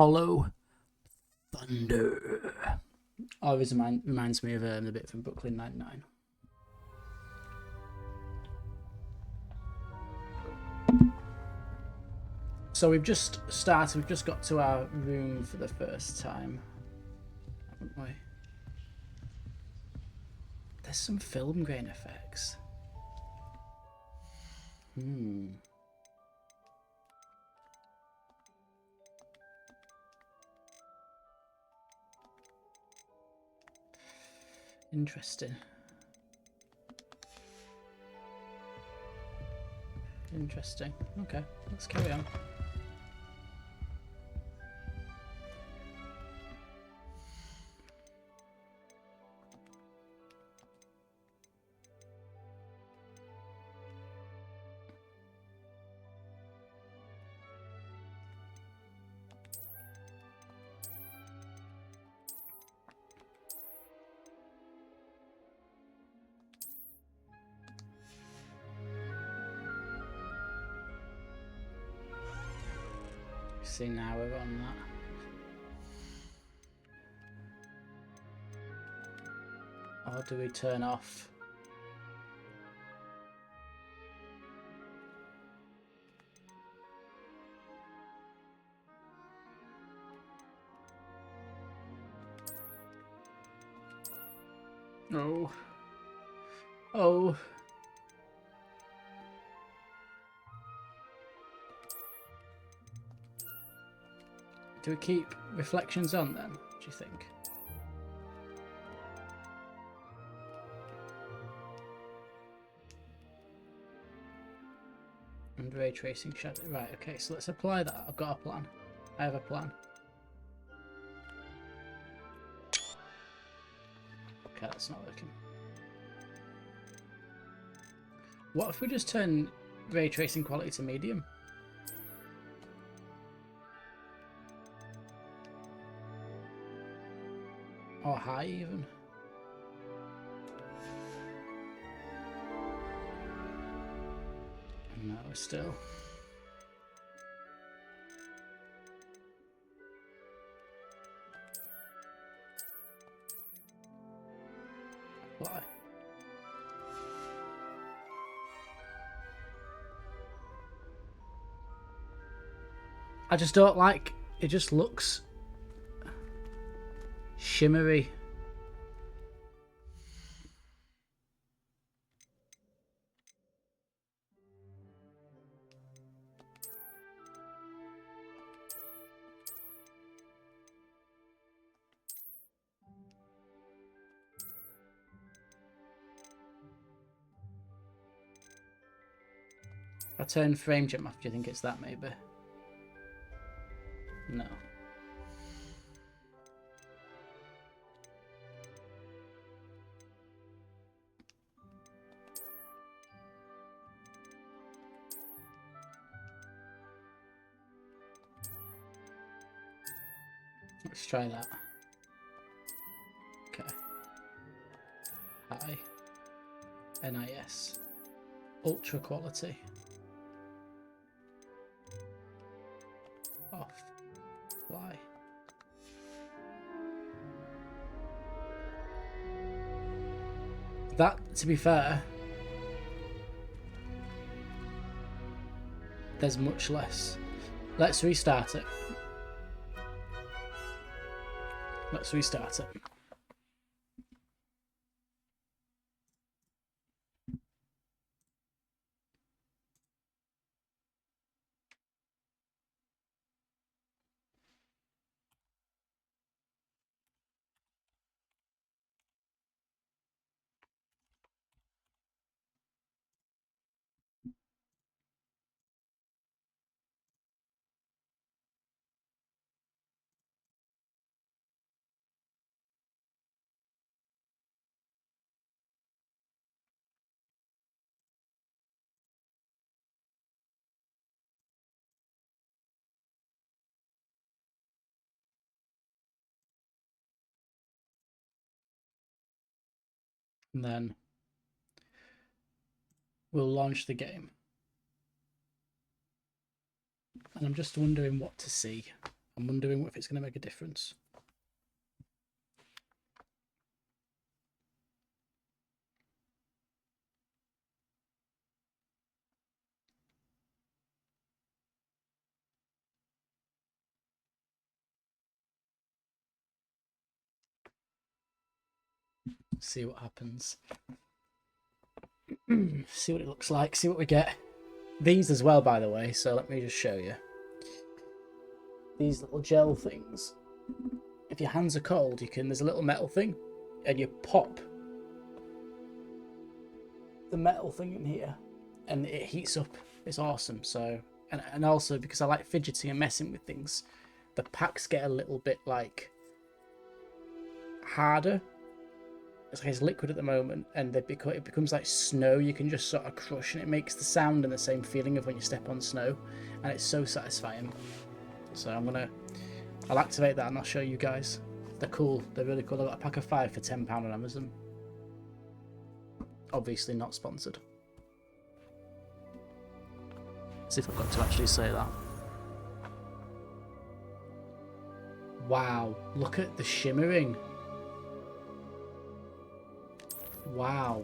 Hollow Thunder. Always reminds me of the bit from Brooklyn Nine-Nine. So we've just started, we've just got to our room for the first time, haven't we? There's some film grain effects. Interesting. Interesting. Okay, let's carry on. See, now we're on that. Or do we turn off? Oh. Oh. Do we keep reflections on then, do you think? And ray tracing shadow. Right, okay, so let's apply that. I've got a plan. I have a plan. Okay, that's not working. What if we just turn ray tracing quality to medium? Or high even? No, still. Apply. I just don't like, it just looks shimmery. If I turn frame jump off, do you think it's that maybe? No. Let's try that. Okay. High. NIS. Ultra quality. Off. Fly. That, to be fair, there's much less. Let's restart it. Let's restart it. And then we'll launch the game. And I'm just wondering what to see. I'm wondering if it's going to make a difference. See what happens. See what it looks like. See what we get. These as well, by the way. So let me just show you. These little gel things. If your hands are cold, you can. There's a little metal thing, and you pop the metal thing in here, and it heats up. It's awesome. So, and also because I like fidgeting and messing with things, the packs get a little bit like harder. It's like it's liquid at the moment, and it becomes like snow. You can just sort of crush, and it makes the sound and the same feeling of when you step on snow, and it's so satisfying. So I'll activate that and I'll show you guys. They're cool. They're really cool. I got a pack of 5 for £10 on Amazon. Obviously not sponsored. See if I've got to actually say that. Wow, look at the shimmering. Wow.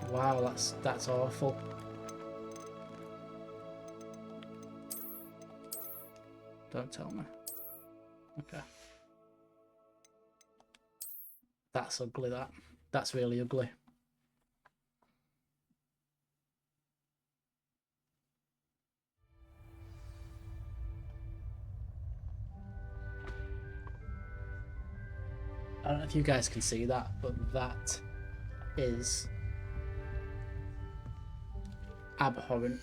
Wow, that's awful. Don't tell me. Okay. That's ugly, that. That's really ugly. I don't know if you guys can see that, but that is abhorrent.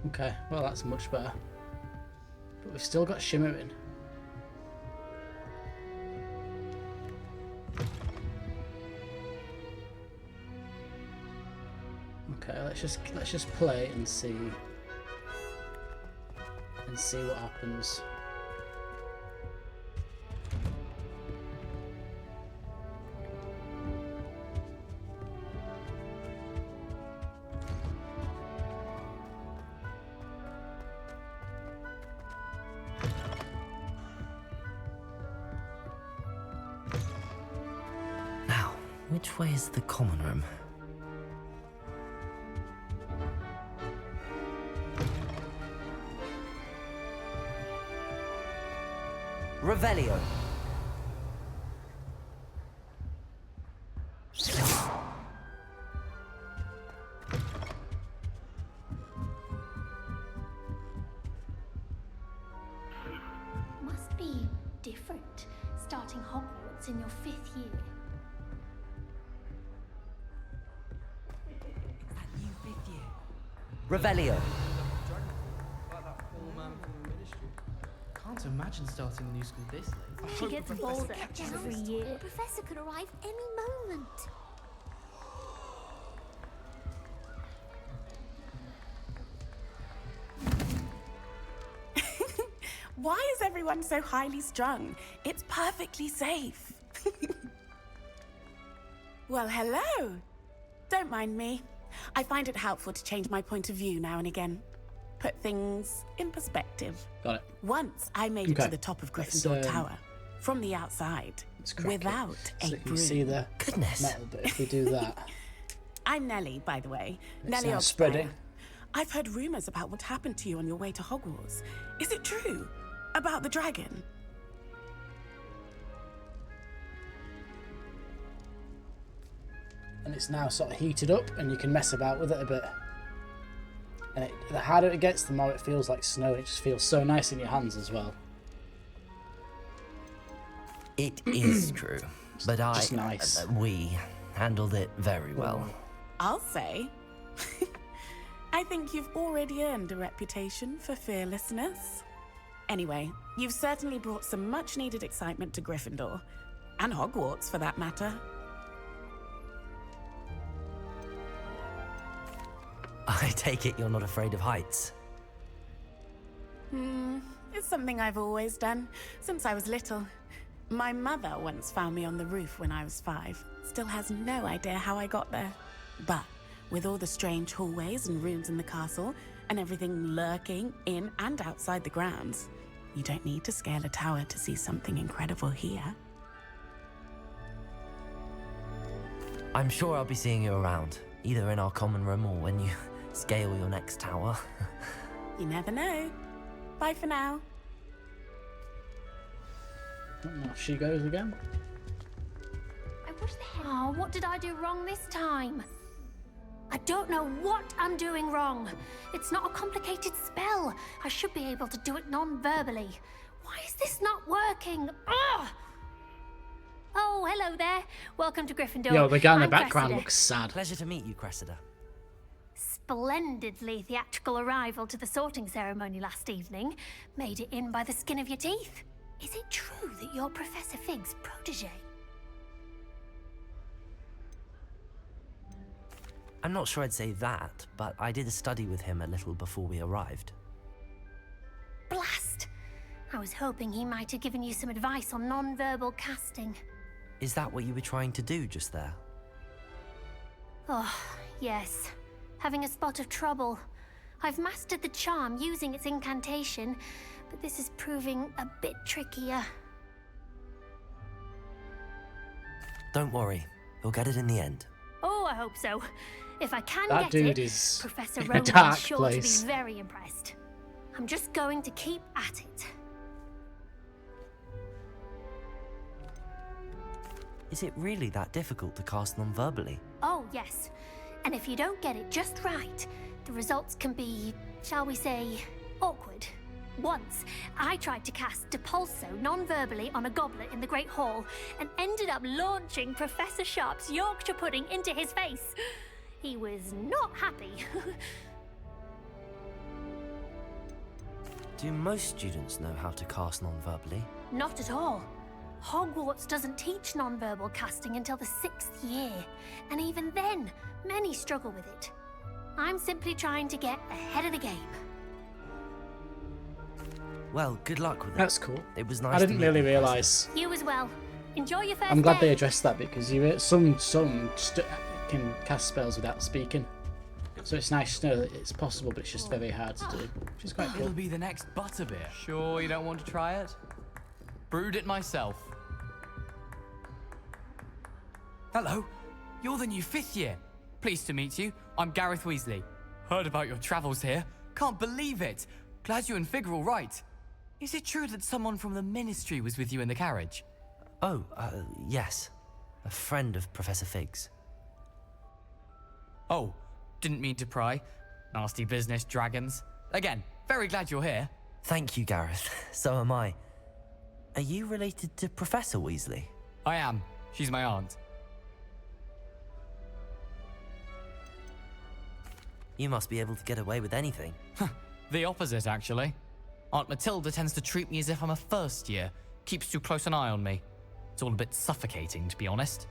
Okay, well that's much better. But we've still got shimmering. Okay, let's just play and see what happens. Which way is the common room? Revelio. Must be different, starting Hogwarts in your 5th year. Revelio. Can't imagine starting a new school this late. She gets bolder every year. The professor could arrive any moment. Why is everyone so highly strung? It's perfectly safe. Well, hello. Don't mind me. I find it helpful to change my point of view now and again. Put things in perspective. Got it. Once I made it to the top of Gryffindor Tower, from the outside, without a so broom. you see the Goodness. metal bit if we do that. I'm Nellie, by the way. It's Nellie now Oxford. spreading. I've heard rumors about what happened to you on your way to Hogwarts. Is it true? About the dragon? And it's now sort of heated up, and you can mess about with it a bit. And the harder it gets, the more it feels like snow. It just feels so nice in your hands as well. It is true, but just nice. we handled it very well. I'll say. I think you've already earned a reputation for fearlessness. Anyway, you've certainly brought some much-needed excitement to Gryffindor. And Hogwarts, for that matter. I take it you're not afraid of heights. It's something I've always done, since I was little. My mother once found me on the roof when I was 5. Still has no idea how I got there. But with all the strange hallways and rooms in the castle, and everything lurking in and outside the grounds, you don't need to scale a tower to see something incredible here. I'm sure I'll be seeing you around, either in our common room or when you scale your next tower. You never know. Bye for now. Off she goes again. I wish the head. Oh, what did I do wrong this time? I don't know what I'm doing wrong. It's not a complicated spell. I should be able to do it non-verbally. Why is this not working? Ugh! Oh, hello there. Welcome to Gryffindor. Yo, the guy in the I'm background Cressida. looks sad. Pleasure to meet you, Cressida. Splendidly theatrical arrival to the sorting ceremony last evening. Made it in by the skin of your teeth. Is it true that you're Professor Fig's protege? I'm not sure I'd say that, but I did a study with him a little before we arrived. Blast! I was hoping he might have given you some advice on non-verbal casting. Is that what you were trying to do just there? Oh, yes. Having a spot of trouble. I've mastered the charm using its incantation, but this is proving a bit trickier. Don't worry, you'll get it in the end. Oh, I hope so. If I can That get dude it, is Professor in a Rowan's dark sure place. to be very impressed. I'm just going to keep at it. Is it really that difficult to cast non-verbally? Oh, yes. And if you don't get it just right, the results can be, shall we say, awkward. Once, I tried to cast Depulso non-verbally on a goblet in the Great Hall and ended up launching Professor Sharp's Yorkshire pudding into his face. He was not happy. Do most students know how to cast non-verbally? Not at all. Hogwarts doesn't teach non-verbal casting until the 6th year, and even then, many struggle with it. I'm simply trying to get ahead of the game. Well, good luck with it. That's cool. It was nice I didn't to meet really you, realise. You as well. Enjoy your first I'm glad they day. addressed that because some can cast spells without speaking. So it's nice to know that it's possible, but it's just very hard to do, which is quite It'll cool. be the next butterbeer. Sure you don't want to try it? Brewed it myself. Hello, you're the new 5th year. Pleased to meet you. I'm Gareth Weasley. Heard about your travels here. Can't believe it. Glad you and Fig are all right. Is it true that someone from the Ministry was with you in the carriage? Oh, yes. A friend of Professor Fig's. Oh, didn't mean to pry. Nasty business, dragons. Again, very glad you're here. Thank you, Gareth. So am I. Are you related to Professor Weasley? I am. She's my aunt. You must be able to get away with anything. The opposite, actually. Aunt Matilda tends to treat me as if I'm a first year. Keeps too close an eye on me. It's all a bit suffocating, to be honest.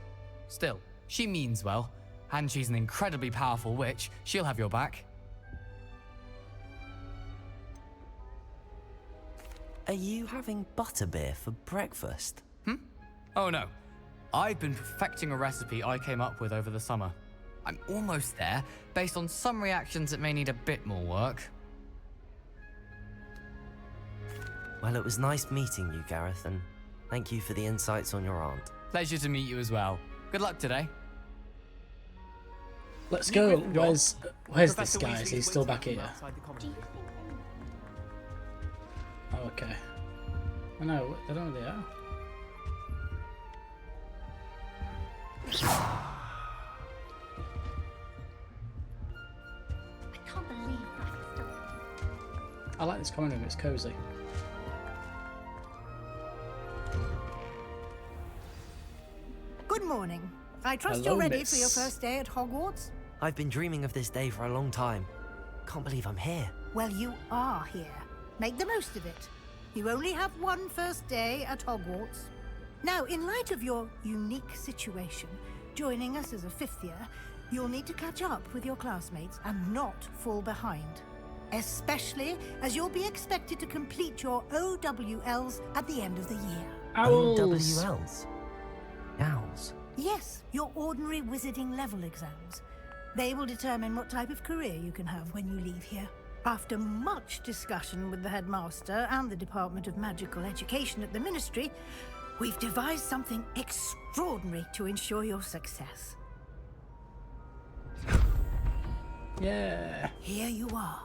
Still, she means well. And she's an incredibly powerful witch. She'll have your back. Are you having butterbeer for breakfast? Oh no. I've been perfecting a recipe I came up with over the summer. I'm almost there, based on some reactions that may need a bit more work. Well, it was nice meeting you, Gareth, and thank you for the insights on your aunt. Pleasure to meet you as well. Good luck today. Let's go. Where's this guy? Is he still back here? Oh, okay. I know. I don't know where they are. I can't believe that is done. I like this common room. It's cozy. Good morning. I trust Hello, you're ready miss. for your first day at Hogwarts. I've been dreaming of this day for a long time. Can't believe I'm here. Well, you are here. Make the most of it. You only have one first day at Hogwarts. Now, in light of your unique situation, joining us as a 5th year, you'll need to catch up with your classmates and not fall behind. Especially as you'll be expected to complete your OWLs at the end of the year. Owls. OWLs. Owls. Yes, your ordinary wizarding level exams. They will determine what type of career you can have when you leave here. After much discussion with the headmaster and the Department of Magical Education at the Ministry, we've devised something extraordinary to ensure your success. Yeah. Here you are.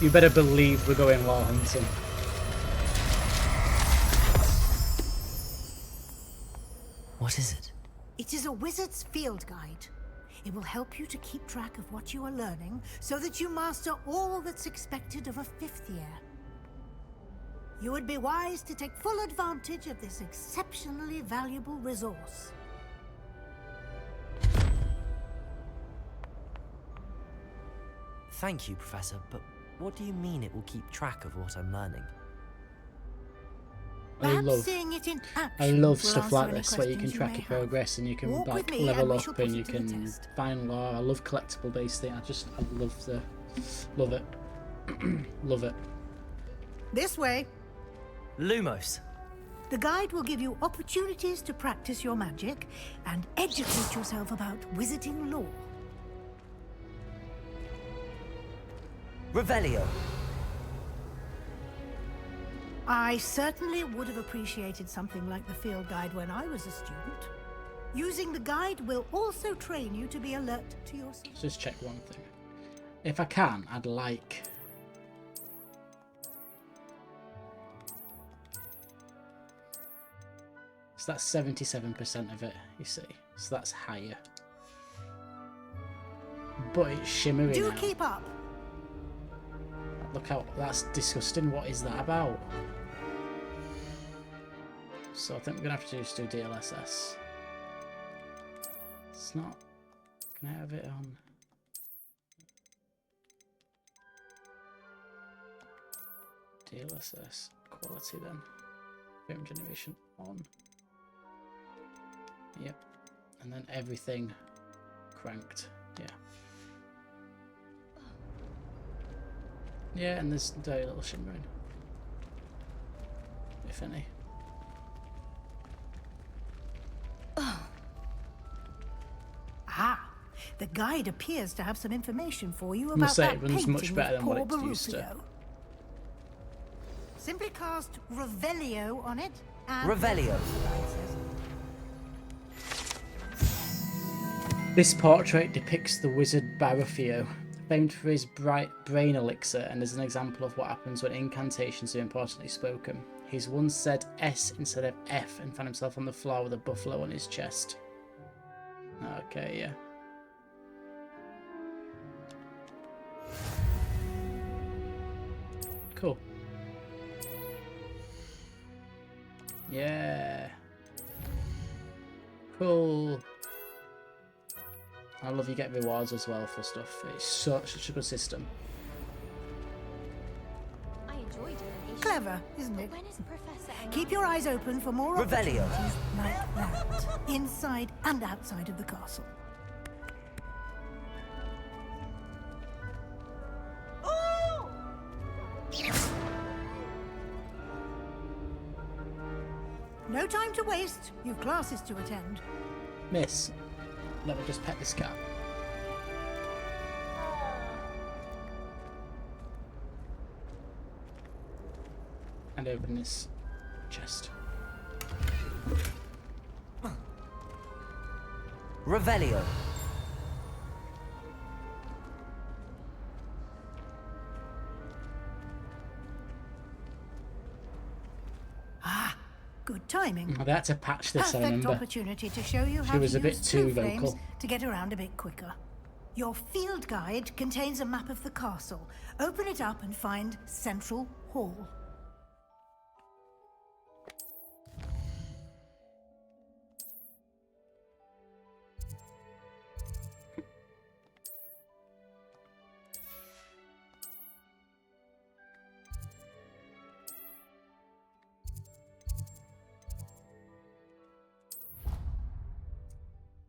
You better believe we're going law hunting. What is it? It is a wizard's field guide. It will help you to keep track of what you are learning so that you master all that's expected of a 5th year. You would be wise to take full advantage of this exceptionally valuable resource. Thank you, Professor, but what do you mean it will keep track of what I'm learning? Perhaps seeing it in I action love will stuff answer like any this where you can questions track may your have. progress and you can Walk like with me level and we shall up put and you you to the can test. find lore. I love collectible based thing. I love it. Love it. This way. Lumos. The guide will give you opportunities to practice your magic and educate yourself about wizarding lore. Revelio. I certainly would have appreciated something like the field guide when I was a student. Using the guide will also train you to be alert to your... Let's just check one thing. If I can, I'd like... So that's 77% of it, you see. So that's higher. But it's shimmering Do out. keep up. Look how... That's disgusting. What is that about? So I think we're going to have to just do DLSS. It's not... Can I have it on... DLSS quality then. Frame generation on. Yep. And then everything cranked. Yeah. Yeah, and there's very little shimmering. If any. Ah, the guide appears to have some information for you I about must say, that it runs painting much better of than what poor it used to. Barufio. Simply cast Revelio on it and... Revelio. This portrait depicts the wizard Barufio, famed for his bright brain elixir, and is an example of what happens when incantations are importantly spoken. He's once said S instead of F and found himself on the floor with a buffalo on his chest. Okay, yeah. Cool. Yeah. Cool. I love you get rewards as well for stuff. It's such a good system. I enjoyed it. Clever, isn't it? When is Professor Keep your eyes open for more Revelio. opportunities like that, inside and outside of the castle. No time to waste. You've classes to attend. Miss, let me just pet this cat. And open this chest. Revelio. Good timing. I had to patch this, I Perfect remember. opportunity to show you how She was to a bit use too blue flames vocal. to get around a bit quicker. Your field guide contains a map of the castle. Open it up and find Central Hall.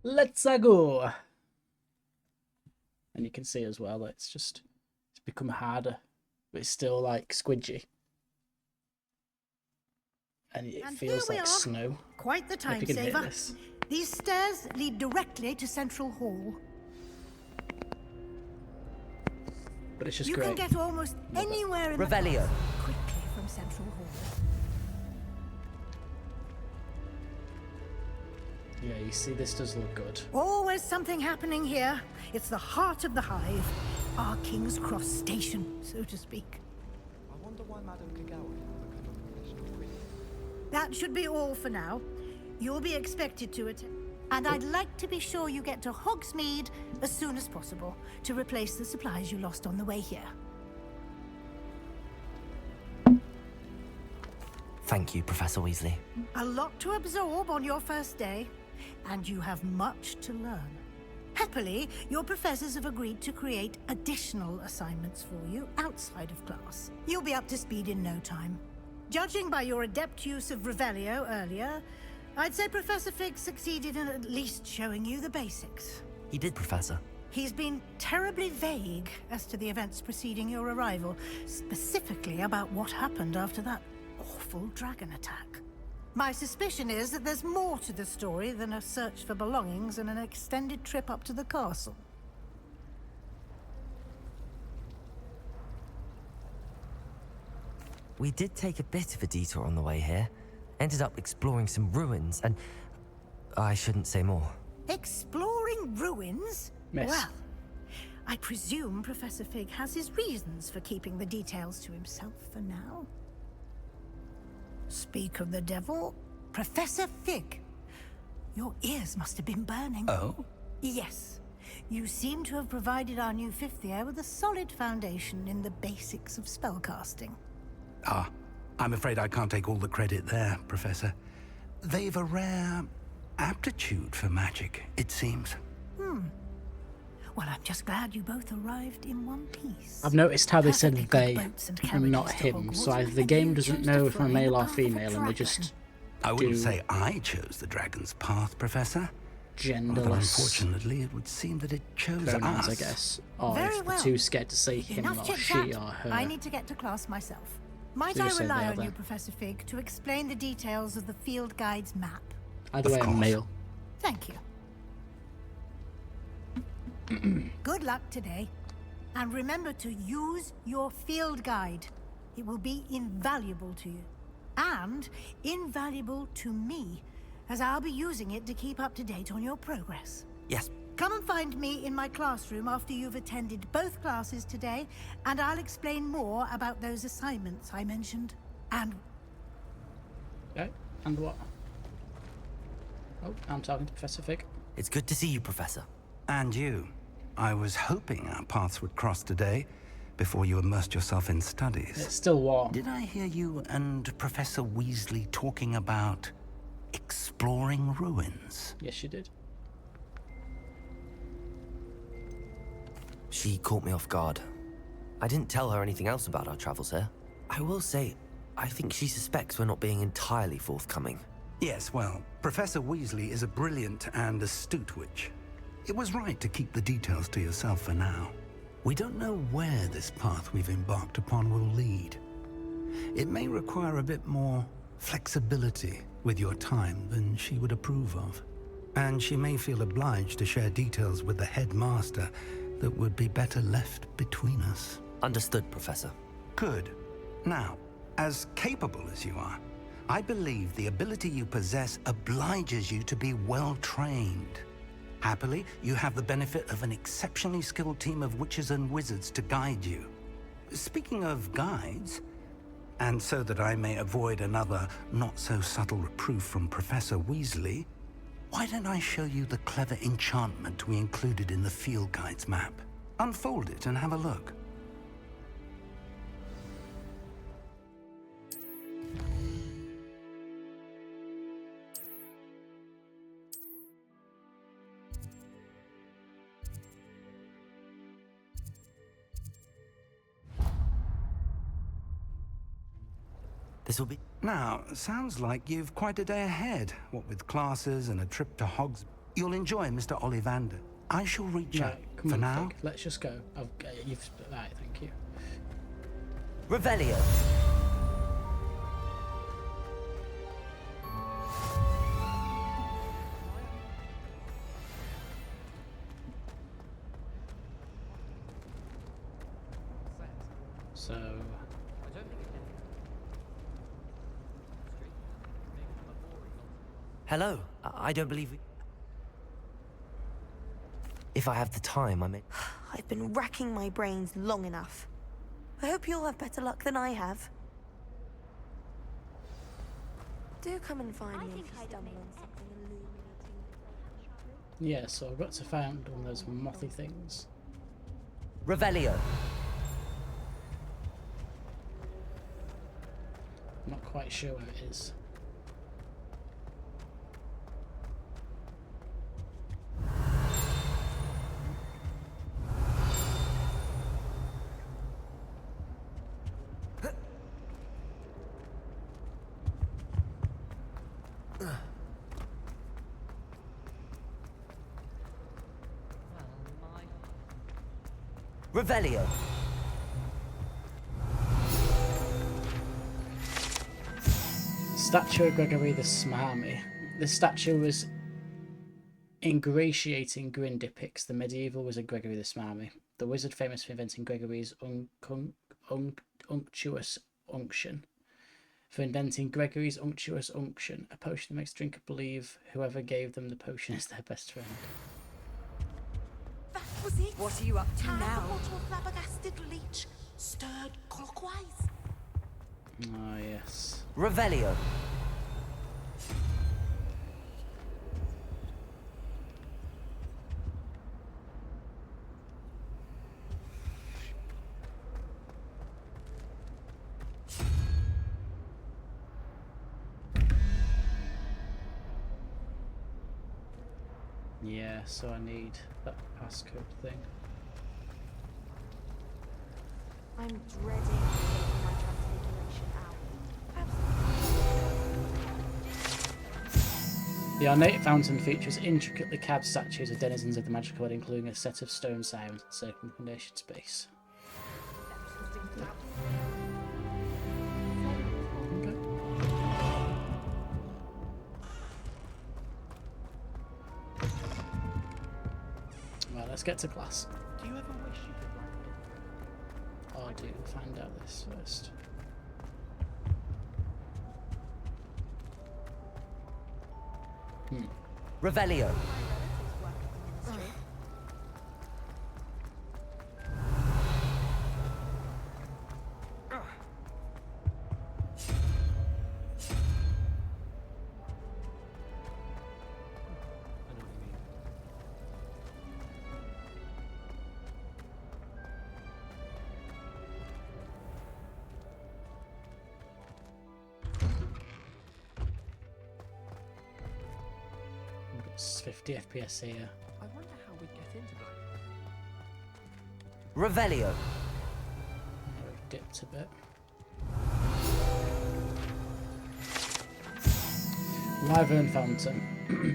Let's go. And you can see as well that it's become harder, but it's still like squidgy. And it And feels here we like are. snow. Quite the If time you can hear saver. this. These stairs lead directly to Central Hall. But it's just You great. can get almost anywhere in the Revelio. castle quickly from Central Hall. Yeah, you see, this does look good. Always something happening here. It's the heart of the hive. Our King's Cross station, so to speak. I wonder why Madame Kagawa didn't become a professional quiz. That should be all for now. You'll be expected to attend. And I'd like to be sure you get to Hogsmeade as soon as possible to replace the supplies you lost on the way here. Thank you, Professor Weasley. A lot to absorb on your first day, and you have much to learn. Happily, your professors have agreed to create additional assignments for you outside of class. You'll be up to speed in no time. Judging by your adept use of Revelio earlier, I'd say Professor Fig succeeded in at least showing you the basics. He did, Professor. He's been terribly vague as to the events preceding your arrival, specifically about what happened after that awful dragon attack. My suspicion is that there's more to the story than a search for belongings and an extended trip up to the castle. We did take a bit of a detour on the way here. Ended up exploring some ruins, and I shouldn't say more. Exploring ruins? Miss. Well, I presume Professor Fig has his reasons for keeping the details to himself for now. Speak of the devil, Professor Fig. Your ears must have been burning. Oh? Yes. You seem to have provided our new fifth year with a solid foundation in the basics of spellcasting. Ah, I'm afraid I can't take all the credit there, Professor. They've a rare aptitude for magic, it seems. Well, I'm just glad you both arrived in one piece. I've noticed how they said Perfectly they good boats and and not carriages to him, so Hogwarts, either the and game you doesn't chose to know if I'm a fly male or the path of a female, and they dragon. just I wouldn't do say I chose the dragon's path, Professor. Although genderless unfortunately, it would seem that it chose pronouns, us. I guess. Or Very if well. they're too scared to say him Enough or chit-chat. she or her. I need to get to class myself. Might Do I say rely there, on you, then. Professor Fig, to explain the details of the field guide's map? Either way, Of I'm course. male. Thank you. Good luck today. And remember to use your field guide. It will be invaluable to you. And invaluable to me, as I'll be using it to keep up to date on your progress. Yes, Come and find me in my classroom after you've attended both classes today, and I'll explain more about those assignments I mentioned. And Okay, and what? Oh, I'm talking to Professor Fig. it's good to see you, Professor. And you. I was hoping our paths would cross today, before you immersed yourself in studies. It's still warm. Did I hear you and Professor Weasley talking about exploring ruins? Yes, you did. She caught me off guard. I didn't tell her anything else about our travels here. I will say, I think she suspects we're not being entirely forthcoming. Yes, well, Professor Weasley is a brilliant and astute witch. It was right to keep the details to yourself for now. We don't know where this path we've embarked upon will lead. It may require a bit more flexibility with your time than she would approve of. And she may feel obliged to share details with the headmaster that would be better left between us. Understood, Professor. Good. Now, as capable as you are, I believe the ability you possess obliges you to be well trained. Happily, you have the benefit of an exceptionally skilled team of witches and wizards to guide you. Speaking of guides, and so that I may avoid another not-so-subtle reproof from Professor Weasley, why don't I show you the clever enchantment we included in the field guide's map? Unfold it and have a look. This will be... Now, sounds like you've quite a day ahead, what with classes and a trip to You'll enjoy Mr. Ollivander. I shall reach out. Right, come For on, now, Fig, let's just go. You've right, thank you. Revelio. So Hello. I don't believe we... If I have the time, I may... I've been racking my brains long enough. I hope you'll have better luck than I have. Do come and find me if you stumble on something illuminating. yeah, so I've got to find one of those mothy things. Revelio. I'm not quite sure where it is. Revelio. Statue of Gregory the Smarmy. The statue was ingratiating grin depicts the medieval wizard Gregory the Smarmy, the wizard famous for inventing Gregory's unctuous unction. For inventing Gregory's unctuous unction, a potion that makes the drinker believe whoever gave them the potion is their best friend. That was it. What are you up to now? Little flabbergasted leech stirred clockwise. Ah, yes. Revelio. Yeah, so I need that passcode thing. I'm dreading taking my transfiguration out. The ornate fountain features intricately carved statues of denizens of the magical world, including a set of stone sirens encircling the foundation space. Okay. Right, let's get to class. Do you ever wish you could write it? Or do find out this first. Revelio. I know what you mean. We've got 50 FPS here. I wonder how we'd get into Black. Revelio. Yeah, we've dipped a bit. Wyvern Fountain.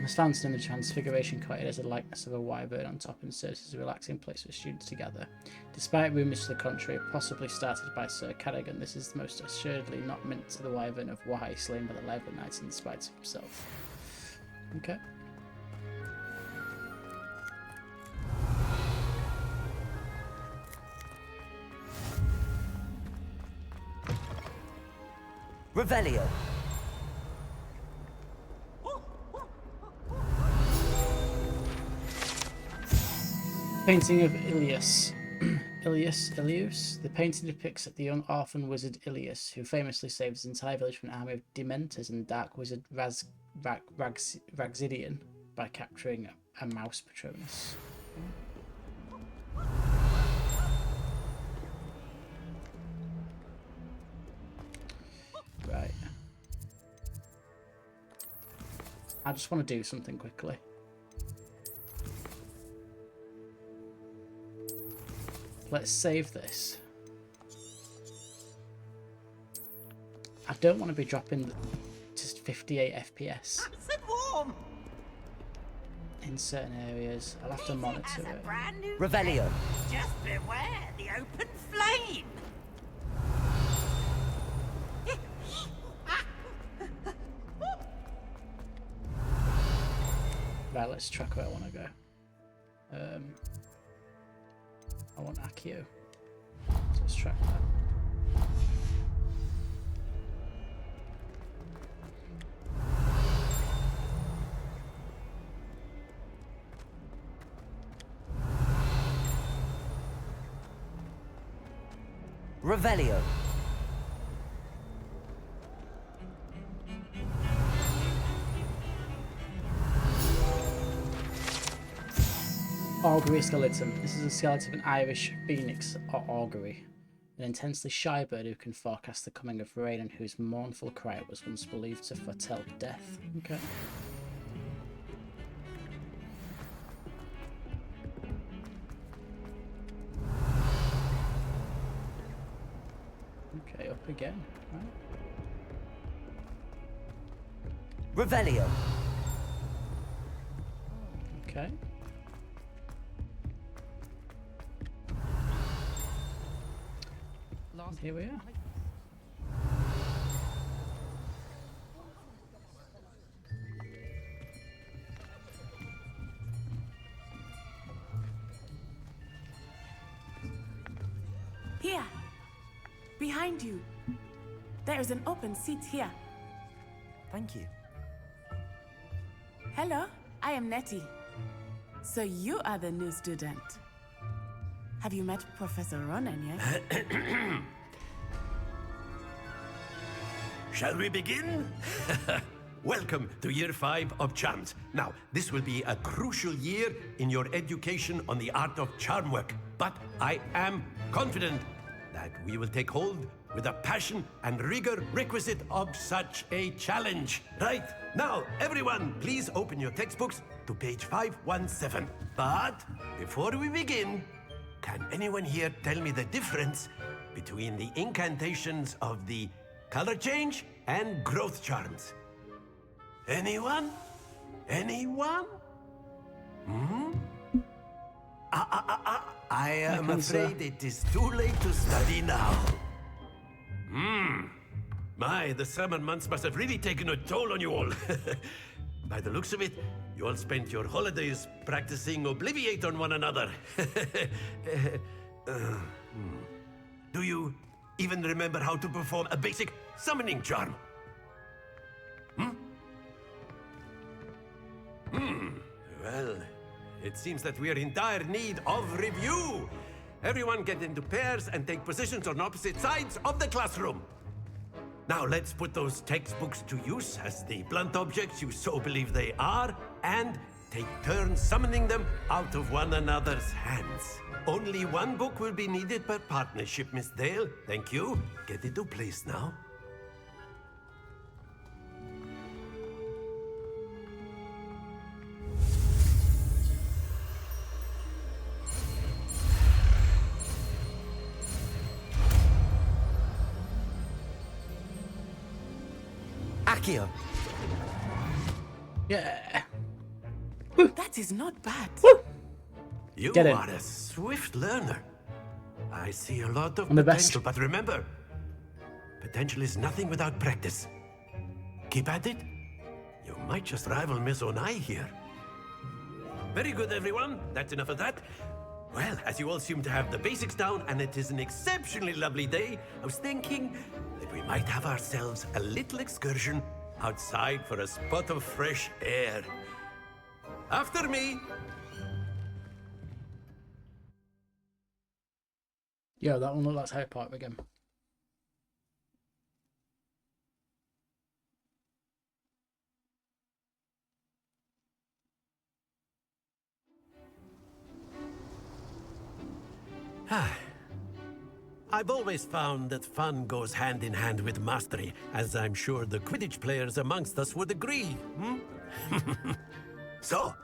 This fountain in the Transfiguration created as a likeness of a wyvern on top and serves as a relaxing place for students to gather. Despite rumours to the contrary, possibly started by Sir Carrigan, this is most assuredly not meant to the wyvern of Wye, slain by the Leather Knight in spite of himself. Okay. Revelio. Painting of Ilias. Ilius. The painting depicts the young orphan wizard Ilias, who famously saved his entire village from an army of Dementors and dark wizard Ragzidian by capturing a mouse Patronus. Right. I just want to do something quickly. Let's save this. I don't want to be dropping to 58 FPS. in certain areas. I'll have to monitor it. Revelio. Just beware the open flame. Right, let's track where I want to go. I want Accio. So let's track that. Revelio. Augury skeleton. This is a skeleton of an Irish phoenix or augury, an intensely shy bird who can forecast the coming of rain and whose mournful cry was once believed to foretell death. Okay. Okay, up again. Right. Revelio. Okay. Here we are. Here. Behind you. There is an open seat here. Thank you. Hello, I am Nettie. So you are the new student. Have you met Professor Ronan yet? Shall we begin? Welcome to Year 5 of Charms. Now, this will be a crucial year in your education on the art of charm work. But I am confident that we will take hold with the passion and rigor requisite of such a challenge. Right, now, everyone, please open your textbooks to page 517. But before we begin, can anyone here tell me the difference between the incantations of the color change and growth charms? Anyone? Anyone? I am afraid it is too late to study now. My, the summer months must have really taken a toll on you all. By the looks of it, you all spent your holidays practicing Obliviate on one another. Do you even remember how to perform a basic summoning charm? Well, it seems that we are in dire need of review. Everyone get into pairs and take positions on opposite sides of the classroom. Now let's put those textbooks to use as the blunt objects you so believe they are, and take turns summoning them out of one another's hands. Only one book will be needed per partnership, Miss Dale. Thank you. Get into place now. Accio. Yeah. That is not bad. You Get in. are a swift learner. I see a lot of I'm the best. potential, but remember, potential is nothing without practice. Keep at it. You might just rival Miss Onai here. Very good, everyone. That's enough of that. Well, as you all seem to have the basics down, and it is an exceptionally lovely day, I was thinking that we might have ourselves a little excursion outside for a spot of fresh air. After me. Yo, that one looked like Harry Potter again. I've always found that fun goes hand in hand with mastery, as I'm sure the Quidditch players amongst us would agree. So,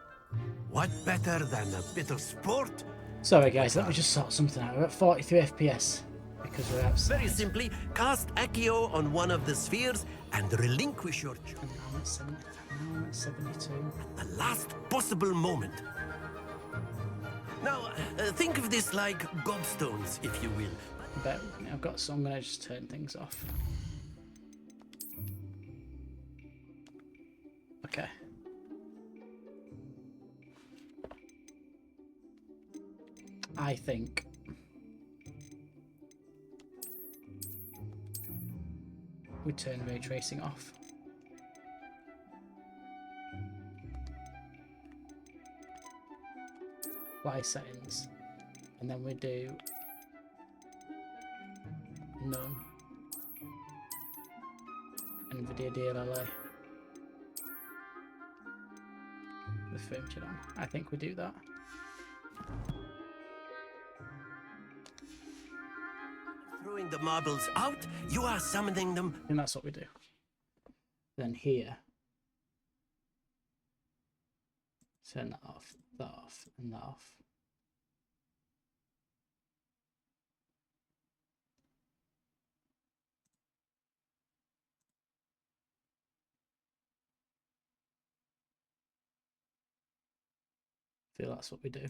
what better than a bit of sport? Sorry guys, let me just sort something out. We're at 43 FPS. because we're outside. Very simply, cast Accio on one of the spheres and relinquish your And now I'm at 72. the last possible moment. Now, think of this like gobstones, if you will. Bear with me, I've got some. I'm gonna just turn things off. Okay. I think we turn ray tracing off. Apply settings, and then we do none. NVIDIA DLLA with frame chit on. I think we do that. Throwing the marbles out, you are summoning them. And that's what we do. Then here, turn that off, and that off. I feel that's what we do.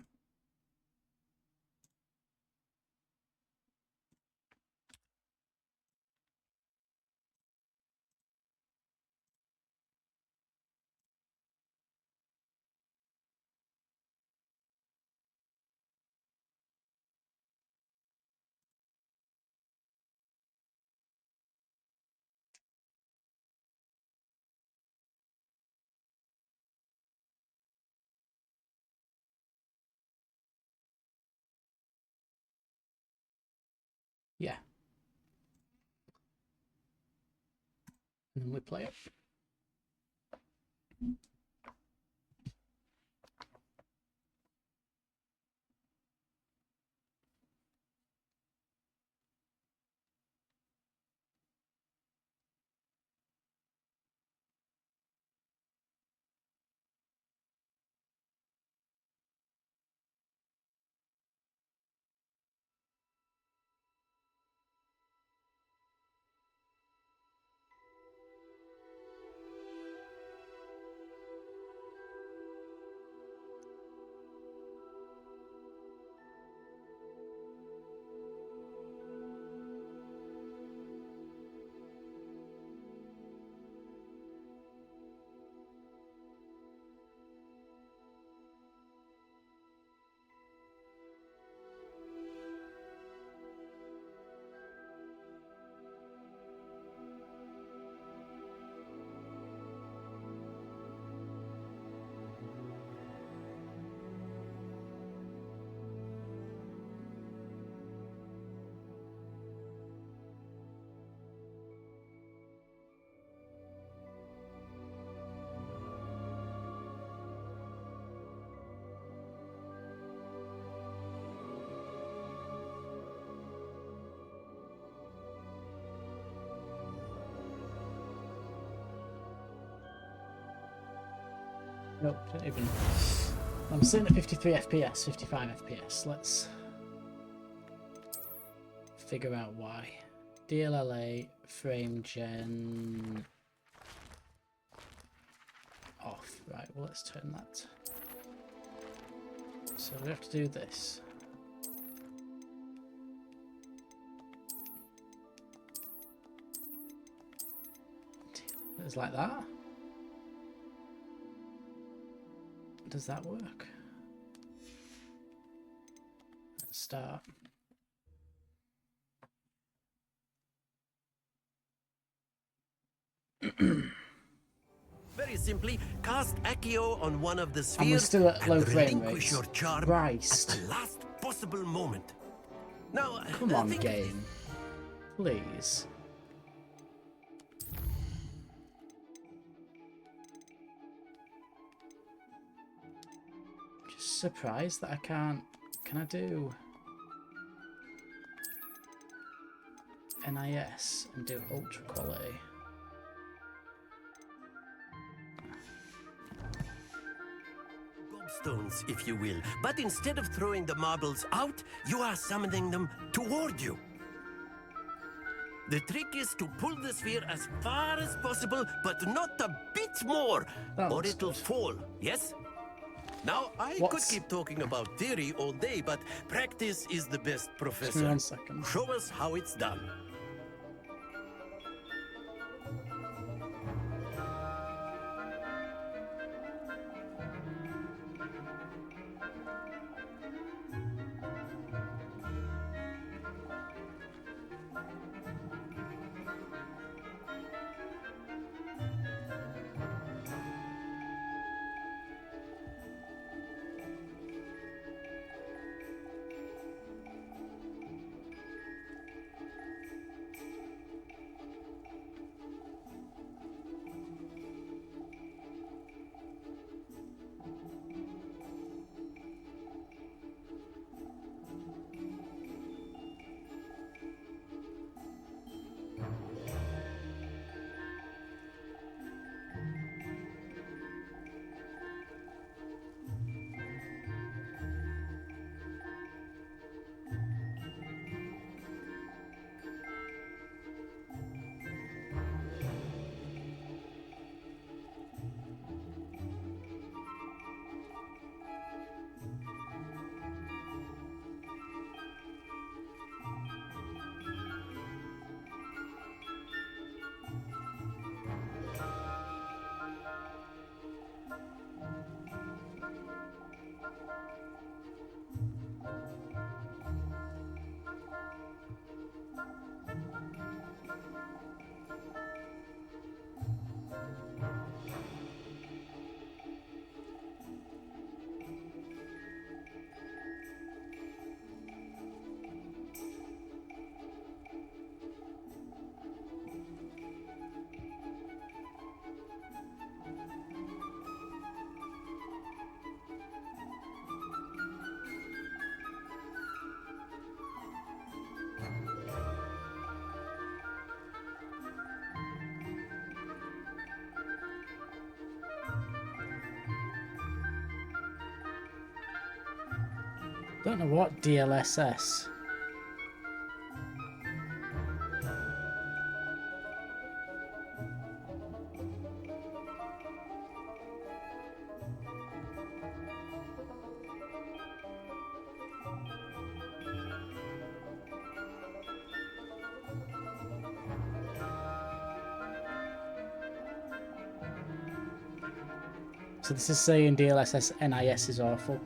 Yeah. And then we play it. Nope, don't even. I'm sitting at 53 FPS, 55 FPS. Let's figure out why. DLLA frame gen off. Right, well, let's turn that. So we have to do this. It's like that. Does that work? Let's start. Very simply, cast Accio on one of the And we're spheres still at low and frame relinquish rates. your charm Christ. at the last possible moment. Now, Come on, think- game. Please. Just surprised that I can't. Can I do NIS and do ultra quality? Gobstones, if you will. But instead of throwing the marbles out, you are summoning them toward you. The trick is to pull the sphere as far as possible, but not a bit more, or it'll fall, yes? Now, I could keep talking about theory all day, but practice is the best professor. Just give me 1 second. Show us how it's done. Don't know what DLSS. So this is saying DLSS NIS is awful.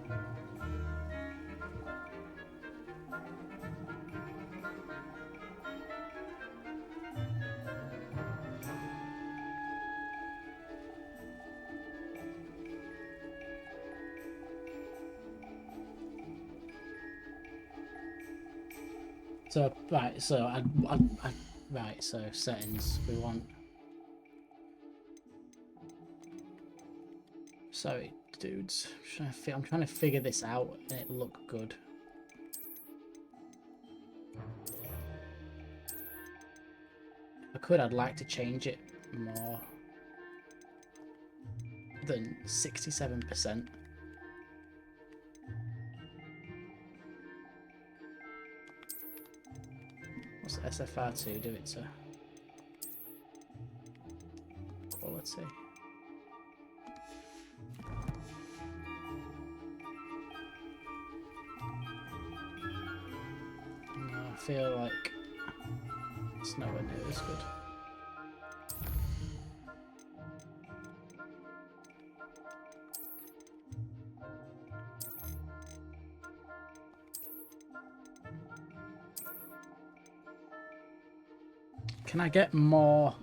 So right, so right, so settings we want. Sorry, dudes. I'm trying to figure this out and it look good. I'd like to change it more than 67%. What's SFR2 do it to? Quality. No, I feel like it's nowhere near as good. Can I get more?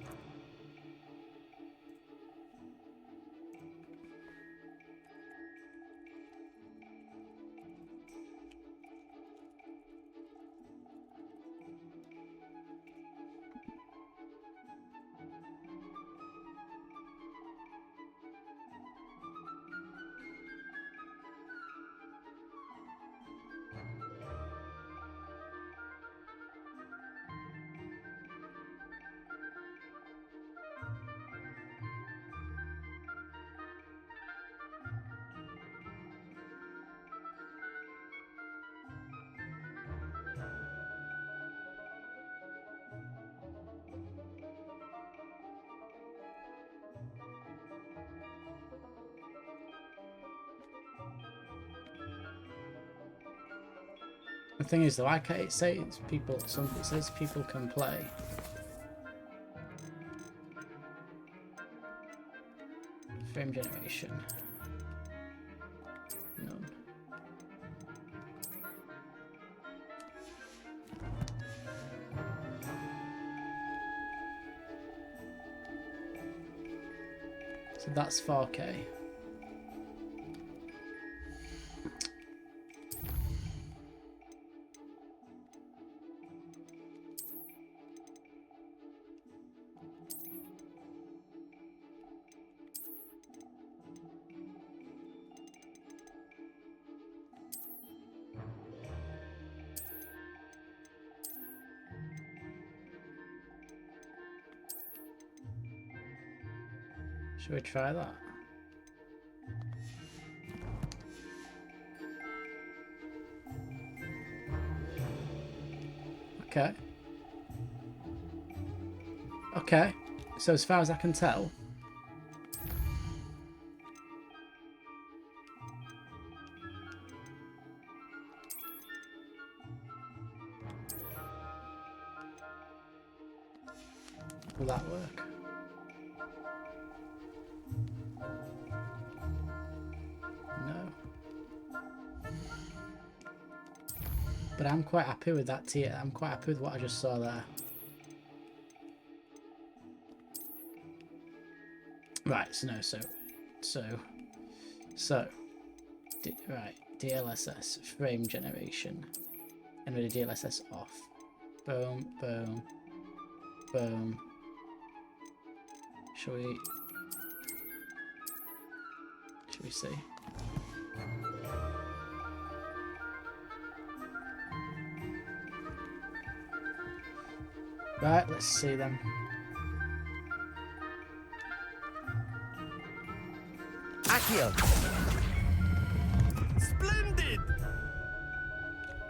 The thing is, though, I can't. It says people. It says people can play. Frame generation. None. So that's 4K. Should we try that? Okay. Okay. So as far as I can tell, will that work? No. But I'm quite happy with that tier. I'm quite happy with what I just saw there. Right, so no, right, DLSS, frame generation, and really DLSS off. Boom, boom, boom. Shall we see? Right, let's see them. Accio! Splendid!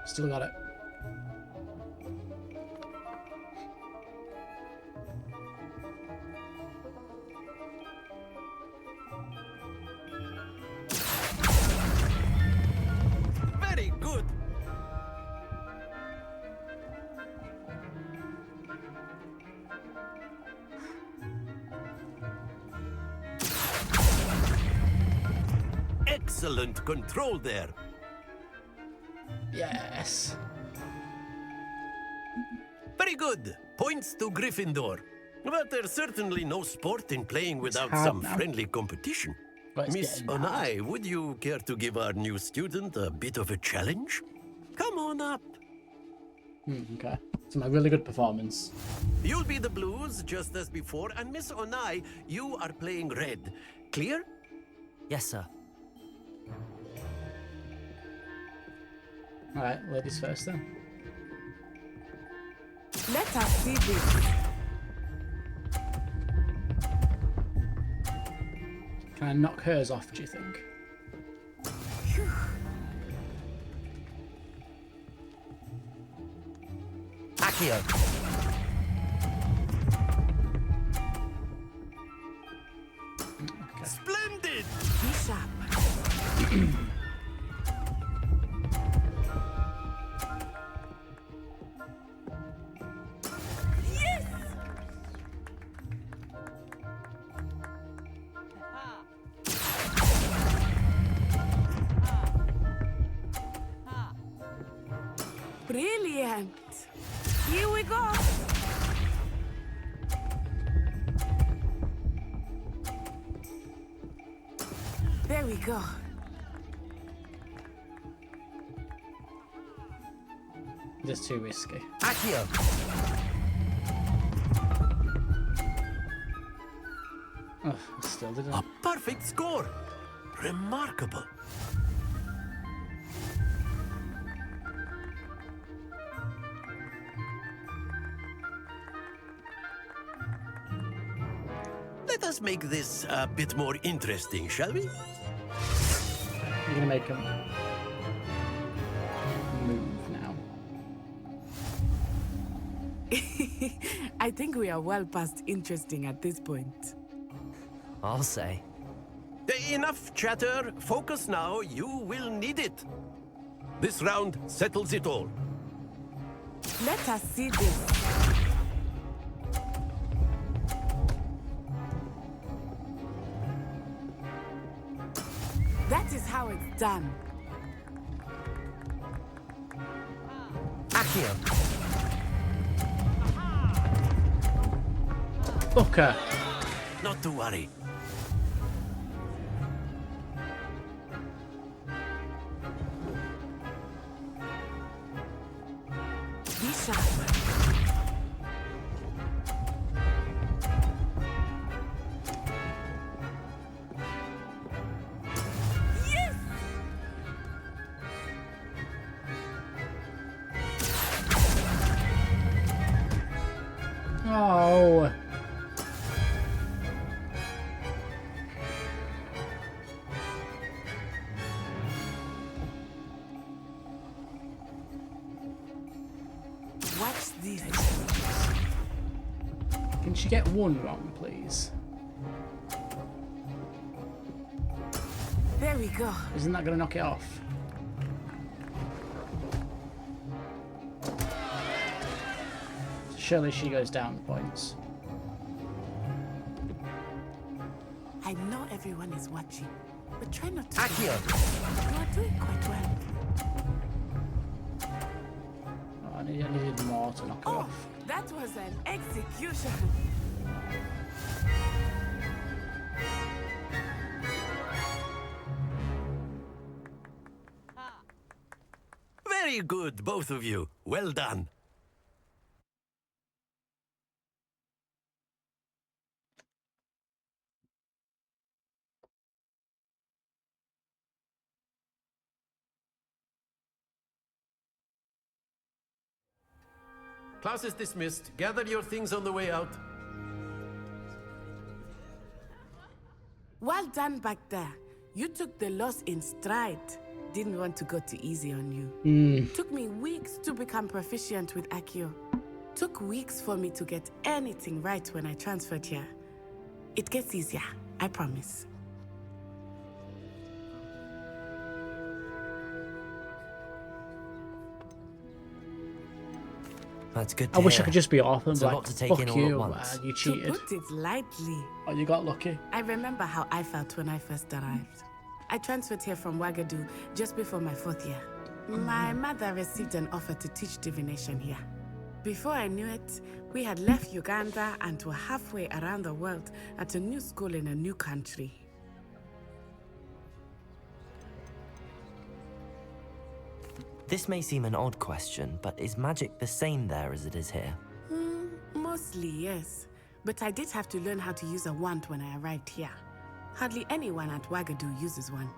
Still got it. Very good! Excellent control there. Yes. Very good. Points to Gryffindor. But there's certainly no sport in playing without hard some now. friendly competition. But it's Miss getting hard. Onai, would you care to give our new student a bit of a challenge? Come on up. Okay. It's a really good performance. You'll be the blues just as before, and Miss Onai, you are playing red. Clear? Yes, sir. Alright, ladies first then. Let us see this. Can I knock hers off, do you think? Accio! Splendid! Be sharp. Brilliant. Here we go. There we go. Just too risky. Accio! Oh, I still didn't. A perfect score! Remarkable. Let us make this a bit more interesting, shall we? You're gonna make him move now. I think we are well past interesting at this point. I'll say. Enough chatter. Focus now. You will need it. This round settles it all. Let us see this. That is how it's done. Accio. Fucker. Not to worry. Be sharp. Oh. Watch this. Can she get one wrong, please? There we go. Isn't that going to knock it off? Surely she goes down points. I know everyone is watching, but try not to. Accio. You are doing quite well. Oh, I needed more to knock her Oh, off. that was an execution. Very good, both of you. Well done. Class is dismissed. Gather your things on the way out. Well done back there. You took the loss in stride. Didn't want to go too easy on you. Took me weeks to become proficient with Accio. Took weeks for me to get anything right when I transferred here. It gets easier, I promise. That's good to I wish I hear. could just be off and It's be a like, lot to take fuck in all you, at once. you To cheated. put it lightly, Oh, you got lucky. I remember how I felt when I first arrived. I transferred here from Wagadu just before my 4th year. My mother received an offer to teach divination here. Before I knew it, we had left Uganda and were halfway around the world at a new school in a new country. This may seem an odd question, but is magic the same there as it is here? Mostly, yes. But I did have to learn how to use a wand when I arrived here. Hardly anyone at Wagadu uses one.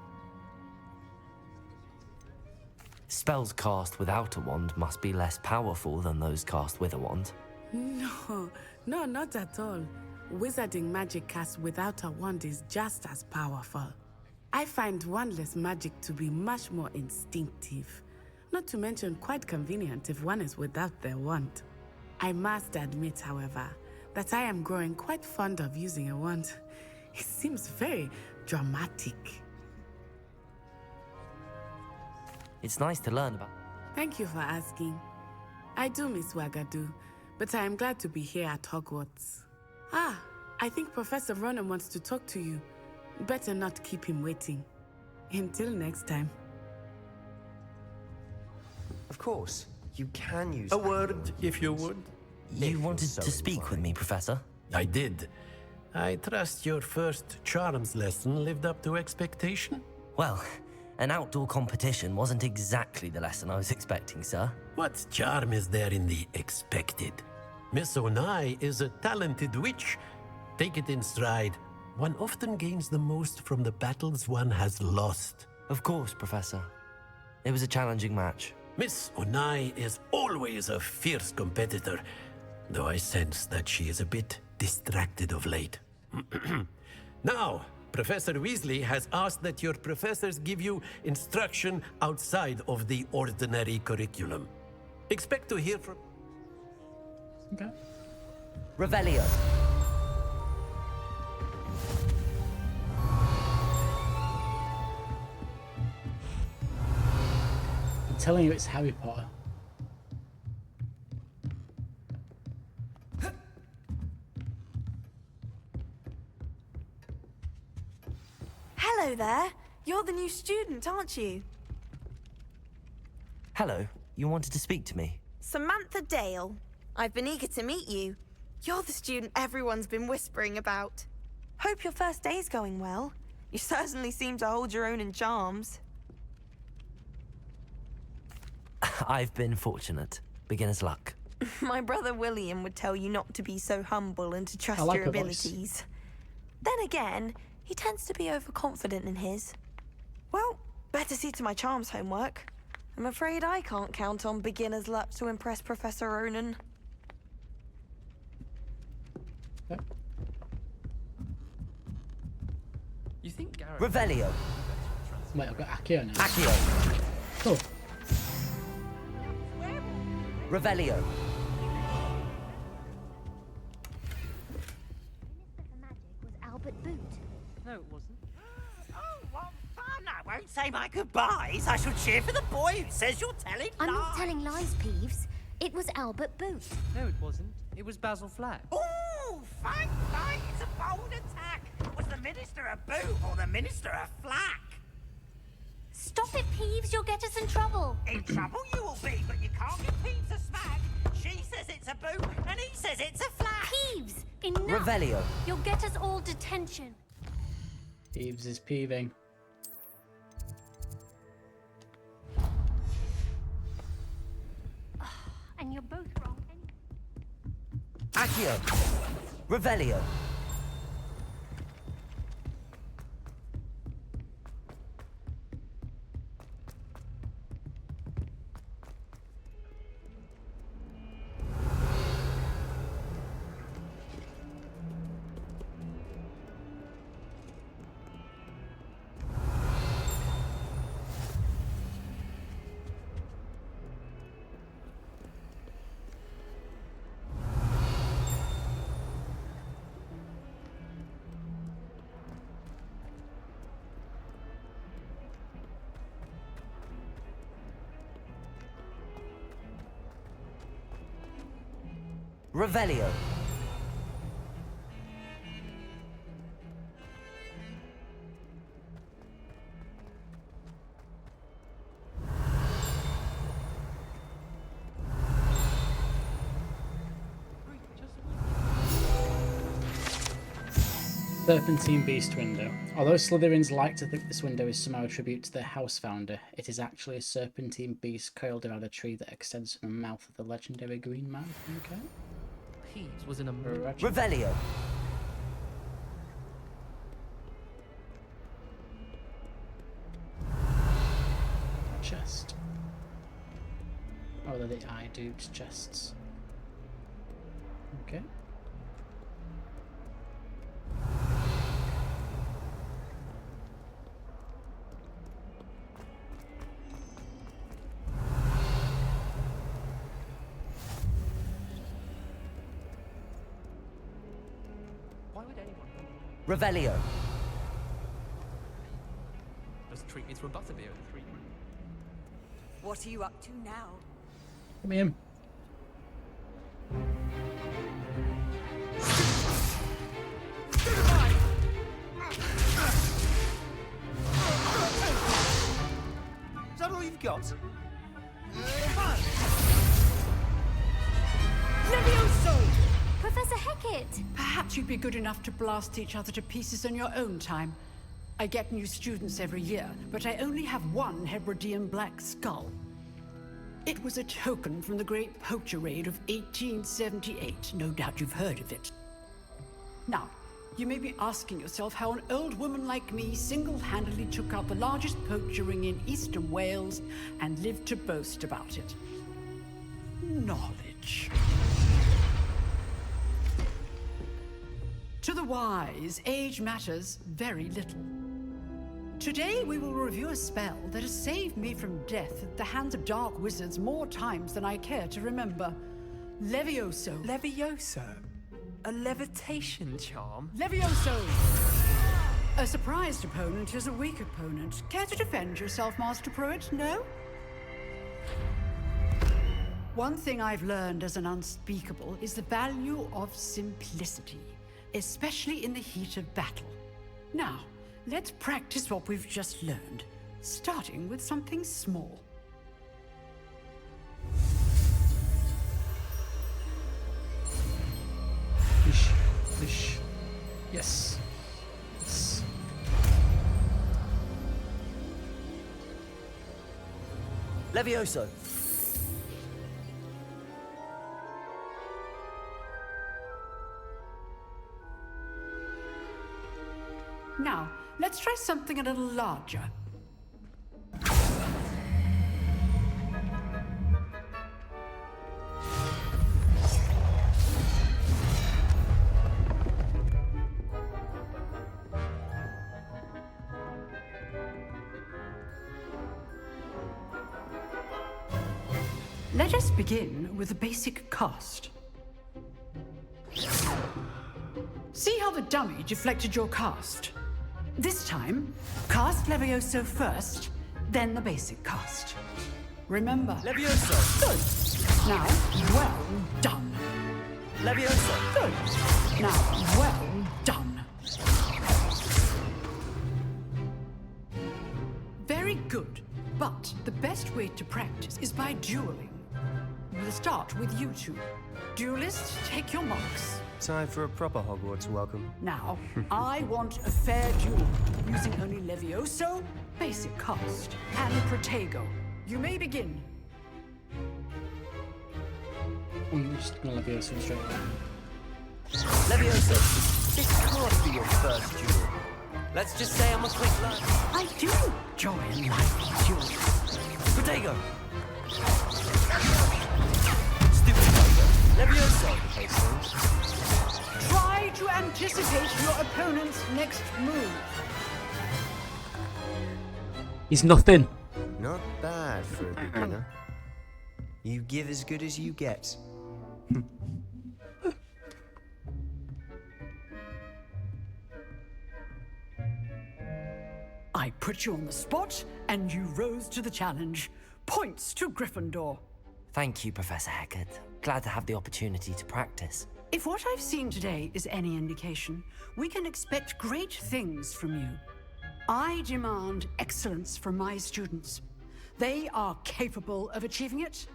Spells cast without a wand must be less powerful than those cast with a wand. No, not at all. Wizarding magic cast without a wand is just as powerful. I find wandless magic to be much more instinctive. Not to mention quite convenient if one is without their wand. I must admit, however, that I am growing quite fond of using a wand. It seems very dramatic. It's nice to learn about. Thank you for asking. I do miss Wagadu, but I am glad to be here at Hogwarts. Ah, I think Professor Ronan wants to talk to you. Better not keep him waiting. Until next time. Of course, you can use A word, if you would. You wanted to speak with me, Professor? I did. I trust your first charms lesson lived up to expectation? Well, an outdoor competition wasn't exactly the lesson I was expecting, sir. What charm is there in the expected? Miss Onai is a talented witch. Take it in stride. One often gains the most from the battles one has lost. Of course, Professor. It was a challenging match. Miss Onai is always a fierce competitor, though I sense that she is a bit distracted of late. Now, Professor Weasley has asked that your professors give you instruction outside of the ordinary curriculum. Expect to hear from... Okay. Revelio. telling you it's Harry Potter. Hello there. You're the new student, aren't you? Hello, you wanted to speak to me? Samantha Dale. I've been eager to meet you. You're the student everyone's been whispering about. Hope your first day's going well. You certainly seem to hold your own in charms. I've been fortunate. Beginner's luck. My brother William would tell you not to be so humble and to trust I like your her voice. abilities. Then again, he tends to be overconfident in his. Well, better see to my charms homework. I'm afraid I can't count on beginner's luck to impress Professor Ronan. Yep. You think Garrett... Revelio. Wait, I've got Accio now. Accio. Cool. Revelio. No, it wasn't. Oh, what fun! I won't say my goodbyes. I shall cheer for the boy who says you're telling I'm lies. not telling lies, Peeves. It was Albert Booth. No, it wasn't. It was Basil Flack. Ooh, fight! It's a bold attack. Was the minister a boot or the minister a flack? Stop it, Peeves. You'll get us in trouble. In trouble you will be, but you can't give Peeves a smack. She says it's a boot, and he says it's a flack. Peeves, enough. Revelio. You'll get us all detention. Peeves is peeving. And you're both wrong. Accio. Revelio. Revelio. Serpentine Beast window. Although Slytherins like to think this window is somehow a tribute to their house founder, it is actually a serpentine beast coiled around a tree that extends from the mouth of the legendary Green Man. Okay. Peeves was in a... Revelio. Chest. Oh, they're the eye dude's chests. Okay. Why would anyone... Revelio. Just treat me through a butterbeer in 3 minutes. What are you up to now? Come in. Is that all you've got? Levioso! Professor Hecat! Perhaps you'd be good enough to blast each other to pieces in your own time. I get new students every year, but I only have one Hebridean black skull. It was a token from the Great Poacher Raid of 1878. No doubt you've heard of it. Now, you may be asking yourself how an old woman like me single-handedly took out the largest poacher ring in eastern Wales and lived to boast about it. Knowledge. To the wise, age matters very little. Today we will review a spell that has saved me from death at the hands of dark wizards more times than I care to remember. Levioso. Levioso? A levitation charm? Levioso! A surprised opponent is a weak opponent. Care to defend yourself, Master Pruitt? No? One thing I've learned as an unspeakable is the value of simplicity, especially in the heat of battle. Now, let's practice what we've just learned, starting with something small. Fish. Fish. Yes. Yes. Levioso. Now, let's try something a little larger. Let us begin with the basic cast. See how the dummy deflected your cast? This time, cast Levioso first, then the basic cast. Remember. Levioso. Good. Now, well done. Levioso. Good. Now, well done. Very good. But the best way to practice is by dueling. We'll start with you two. Duelists, take your marks. Time for a proper Hogwarts welcome. Now, I want a fair duel, using only Levioso, basic cast, and Protego. You may begin. I'm just gonna Levioso straight away. Levioso, this can't be your first duel. Let's just say I'm a quick learner. I do enjoy a lively duel. Protego. Stupid Protego. Levioso. Try to anticipate your opponent's next move. He's nothing. Not bad for a beginner. You give as good as you get. I put you on the spot, and you rose to the challenge. Points to Gryffindor. Thank you, Professor Hecat. Glad to have the opportunity to practice. If what I've seen today is any indication, we can expect great things from you. I demand excellence from my students. They are capable of achieving it,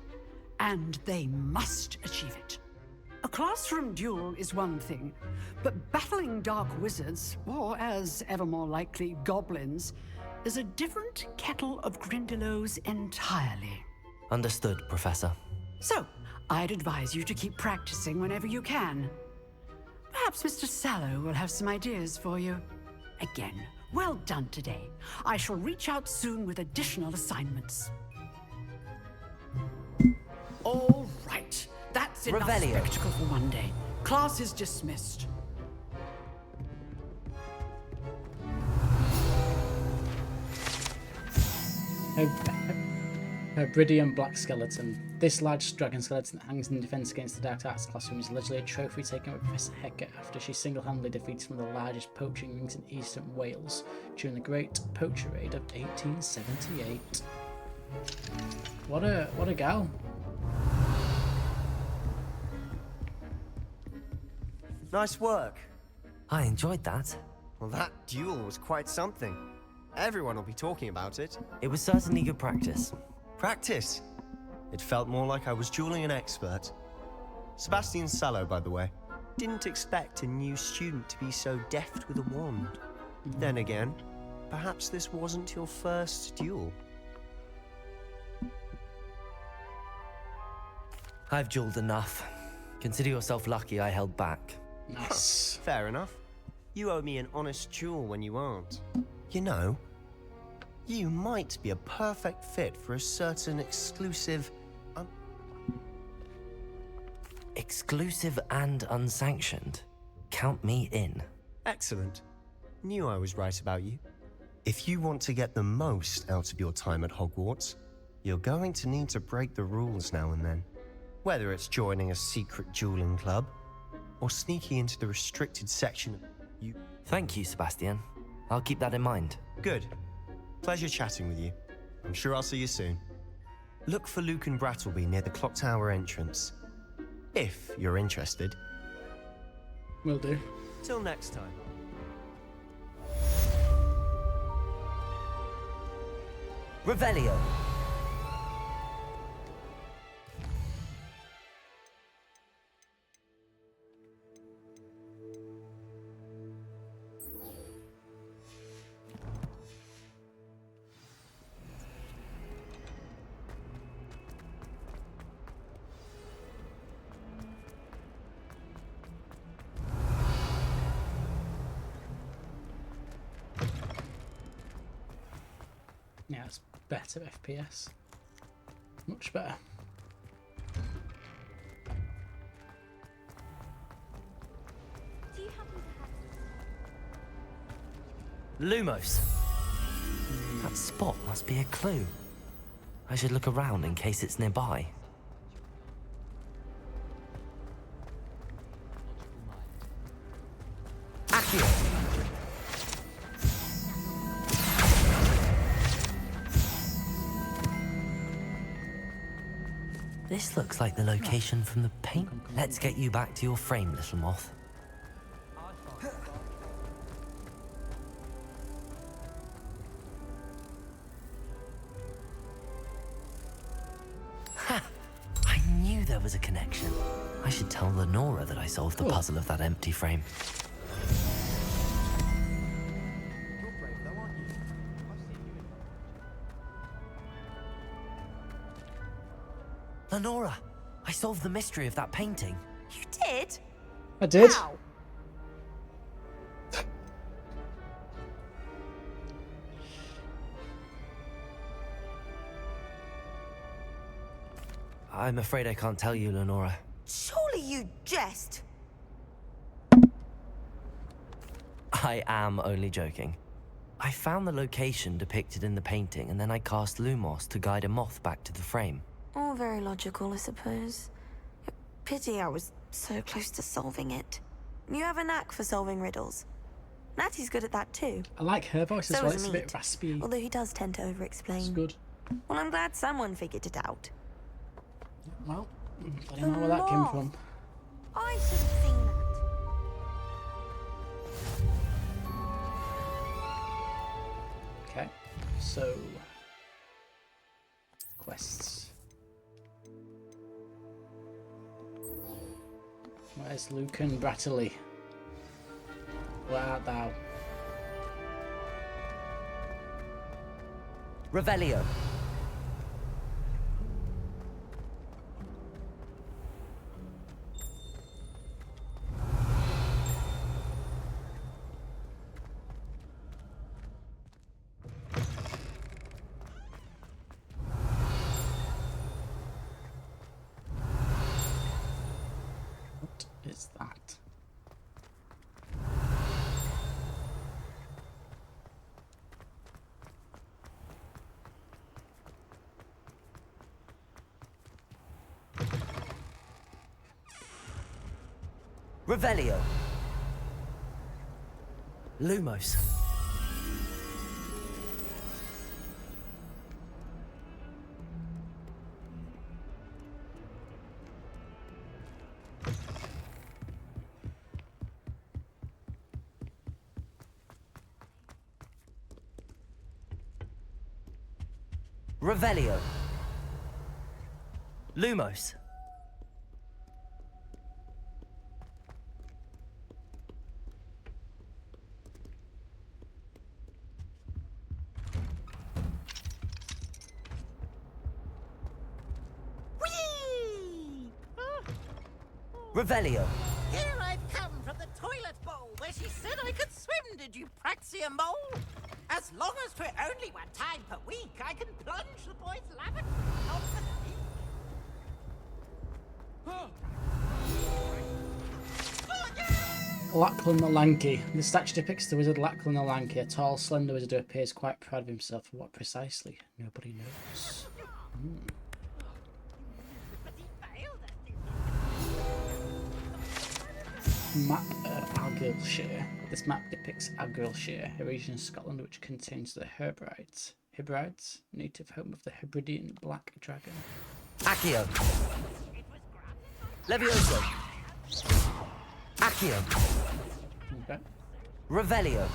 and they must achieve it. A classroom duel is one thing, but battling dark wizards, or as ever more likely, goblins, is a different kettle of Grindylows entirely. Understood, Professor. So, I'd advise you to keep practicing whenever you can. Perhaps Mr. Sallow will have some ideas for you. Again, well done today. I shall reach out soon with additional assignments. All right. That's enough Revelio. spectacle for one day. Class is dismissed. Hebridean Black Skeleton. This large dragon skeleton that hangs in defense against the Dark Arts classroom is allegedly a trophy taken by Professor Hecat after she single-handedly defeated one of the largest poaching rings in eastern Wales during the Great Poacher Raid of 1878. What a gal. Nice work. I enjoyed that. Well, that duel was quite something. Everyone will be talking about it. It was certainly good practice. Practice? It felt more like I was dueling an expert. Sebastian Sallow, by the way. Didn't expect a new student to be so deft with a wand. Then again, perhaps this wasn't your first duel. I've dueled enough. Consider yourself lucky I held back. Nice. Fair enough. You owe me an honest duel when you aren't. You know, you might be a perfect fit for a certain exclusive... Exclusive and unsanctioned. Count me in. Excellent. Knew I was right about you. If you want to get the most out of your time at Hogwarts, you're going to need to break the rules now and then. Whether it's joining a secret dueling club, or sneaking into the restricted section of you... Thank you, Sebastian. I'll keep that in mind. Good. Pleasure chatting with you. I'm sure I'll see you soon. Look for Luke and Brattleby near the clock tower entrance. If you're interested. Will do. Till next time. Revelio. Yeah, it's better FPS. Much better. Lumos. That spot must be a clue. I should look around in case it's nearby. Accio. This looks like the location from the paint. Let's get you back to your frame, little moth. Ha! I knew there was a connection. I should tell Lenora that I solved the puzzle of that empty frame. Lenora, I solved the mystery of that painting. You did? I did. How? I'm afraid I can't tell you, Lenora. Surely you jest. I am only joking. I found the location depicted in the painting, and then I cast Lumos to guide a moth back to the frame. All very logical, I suppose. Pity I was so close to solving it. You have a knack for solving riddles. Natty's good at that too. I like her voice as So well. is It's a Meat, bit raspy. although he does tend to over-explain. It's good. Well, I'm glad someone figured it out. Well, I don't know where that came from. I should have seen that. Okay, so quests. Where's Luke and Brattleby? Where art thou? Revelio. What is that? Revelio. Lumos. Revelio. Lumos. Revelio. Here I've come from the toilet bowl where she said I could swim, did you praxia mole? As long as 'twere only one time per week, I can plunge the boy's lavatory on Lachlan the Lanky. The statue depicts the wizard Lachlan the Lanky, a tall, slender wizard who appears quite proud of himself. For what precisely? Nobody knows. Map Argyllshire. This map depicts Argyllshire, a region of Scotland which contains the Hebrides. Hebrides, native home of the Hebridean black dragon. Accio. Levioso. Accio. Okay. Revelio.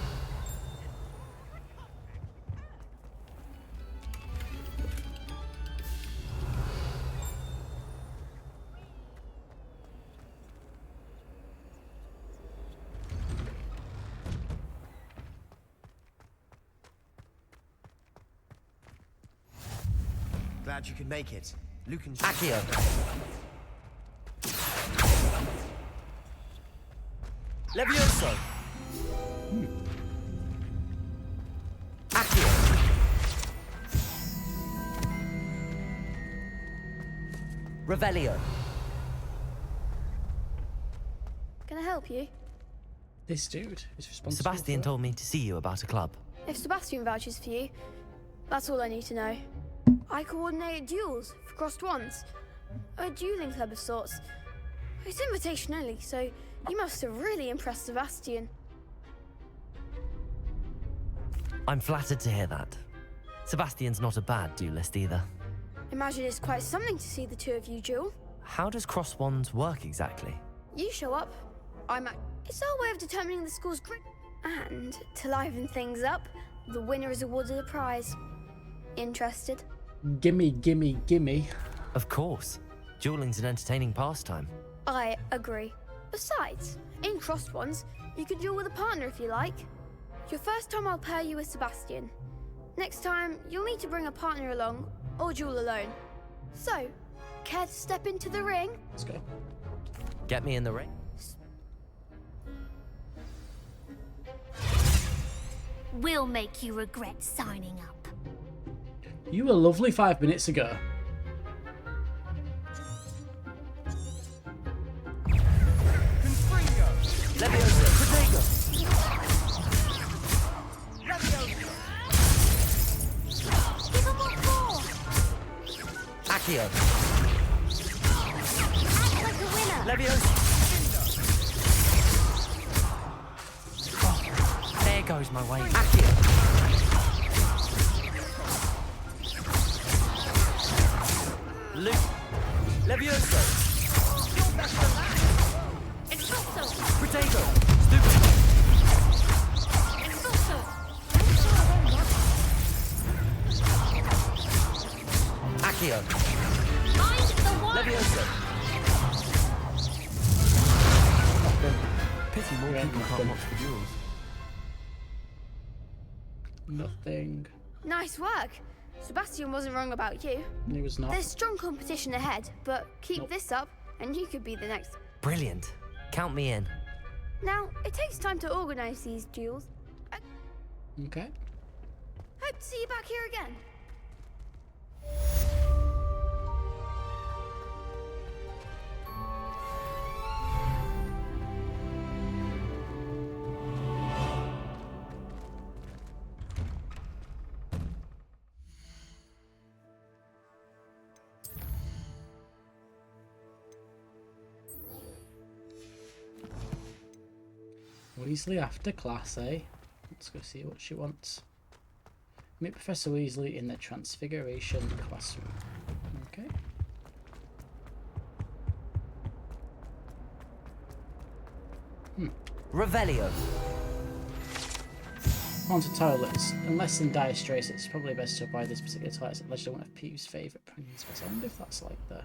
Glad you could make it. Lucan. Accio. Levioso. Accio. Revelio. Can I help you? This dude is responsible. Sebastian for told me to see you about a club. If Sebastian vouches for you, that's all I need to know. I coordinate duels for crossed wands. A dueling club of sorts. It's invitation only, so you must have really impressed Sebastian. I'm flattered to hear that. Sebastian's not a bad duelist either. Imagine it's quite something to see the two of you duel. How does cross wands work exactly? You show up, I'm at... It's our way of determining the score's grade. And to liven things up, the winner is awarded a prize. Interested? Gimme, gimme, gimme. Of course. Dueling's an entertaining pastime. I agree. Besides, in crossed ones, you can duel with a partner if you like. Your first time I'll pair you with Sebastian. Next time, you'll need to bring a partner along, or duel alone. So, care to step into the ring? Let's go. Get me in the ring. We'll make you regret signing up. You were lovely 5 minutes ago. Levioso. Protego. Give him what for? Accio. Act like a winner. Levioso. Oh, there goes my way. Accio. Luke. Levioso. Expulso. Protego. Stupid. Expulso. Accio. Mind the one. Levioso. Pity more people can't watch the duels. Nothing. Nice work. Sebastian wasn't wrong about you. He was not. There's strong competition ahead, but keep this up and you could be the next. Brilliant. Count me in. Now, it takes time to organize these duels. Okay. Hope to see you back here again. Weasley after class, eh? Let's go see what she wants. Meet Professor Weasley in the Transfiguration classroom. Okay. Revelio. On to toilets. Unless in dire straits, it's probably best to avoid this particular toilet. It's allegedly one of Pew's favourite pranking spots. I wonder if that's like the...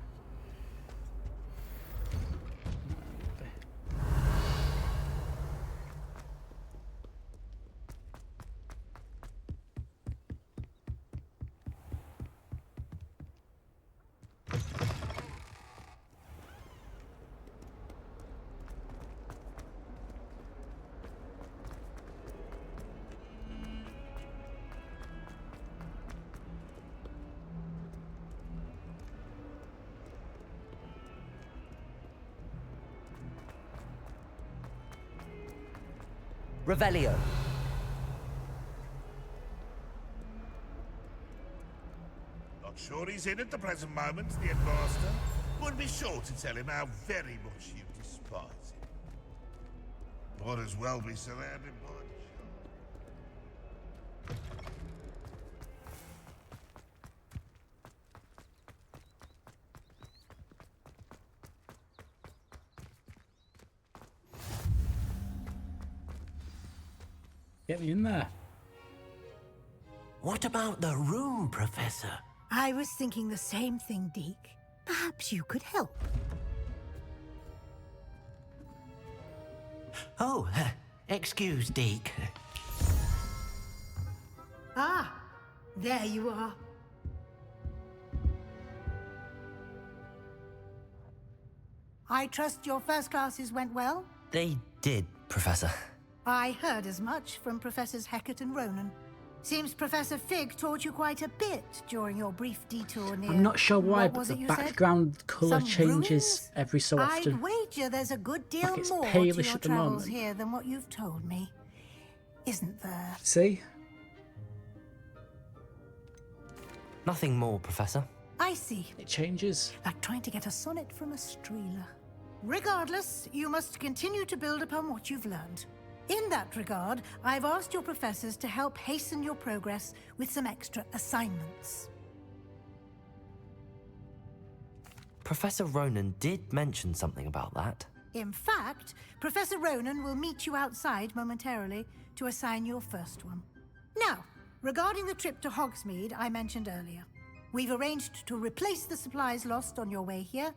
Revelio. Not sure he's in at the present moment, the headmaster. Would be sure to tell him how very much you despise him. Might as well be surrounded by Get me in there. What about the room, Professor? I was thinking the same thing, Deke. Perhaps you could help. Oh, excuse, Deke. Ah, there you are. I trust your first classes went well? They did, Professor. I heard as much from Professors Hecat and Ronan. Seems Professor Fig taught you quite a bit during your brief detour near... I'm not sure why, what but was the it you said? background colour Some changes ruins? every so often. I'd wager there's a good deal Like it's more to palish your at the travels moment. here than what you've told me. Isn't there? See? Nothing more, Professor. I see. It changes. Like trying to get a sonnet from a streeler. Regardless, you must continue to build upon what you've learned. In that regard, I've asked your professors to help hasten your progress with some extra assignments. Professor Ronan did mention something about that. In fact, Professor Ronan will meet you outside momentarily to assign your first one. Now, regarding the trip to Hogsmeade I mentioned earlier, we've arranged to replace the supplies lost on your way here,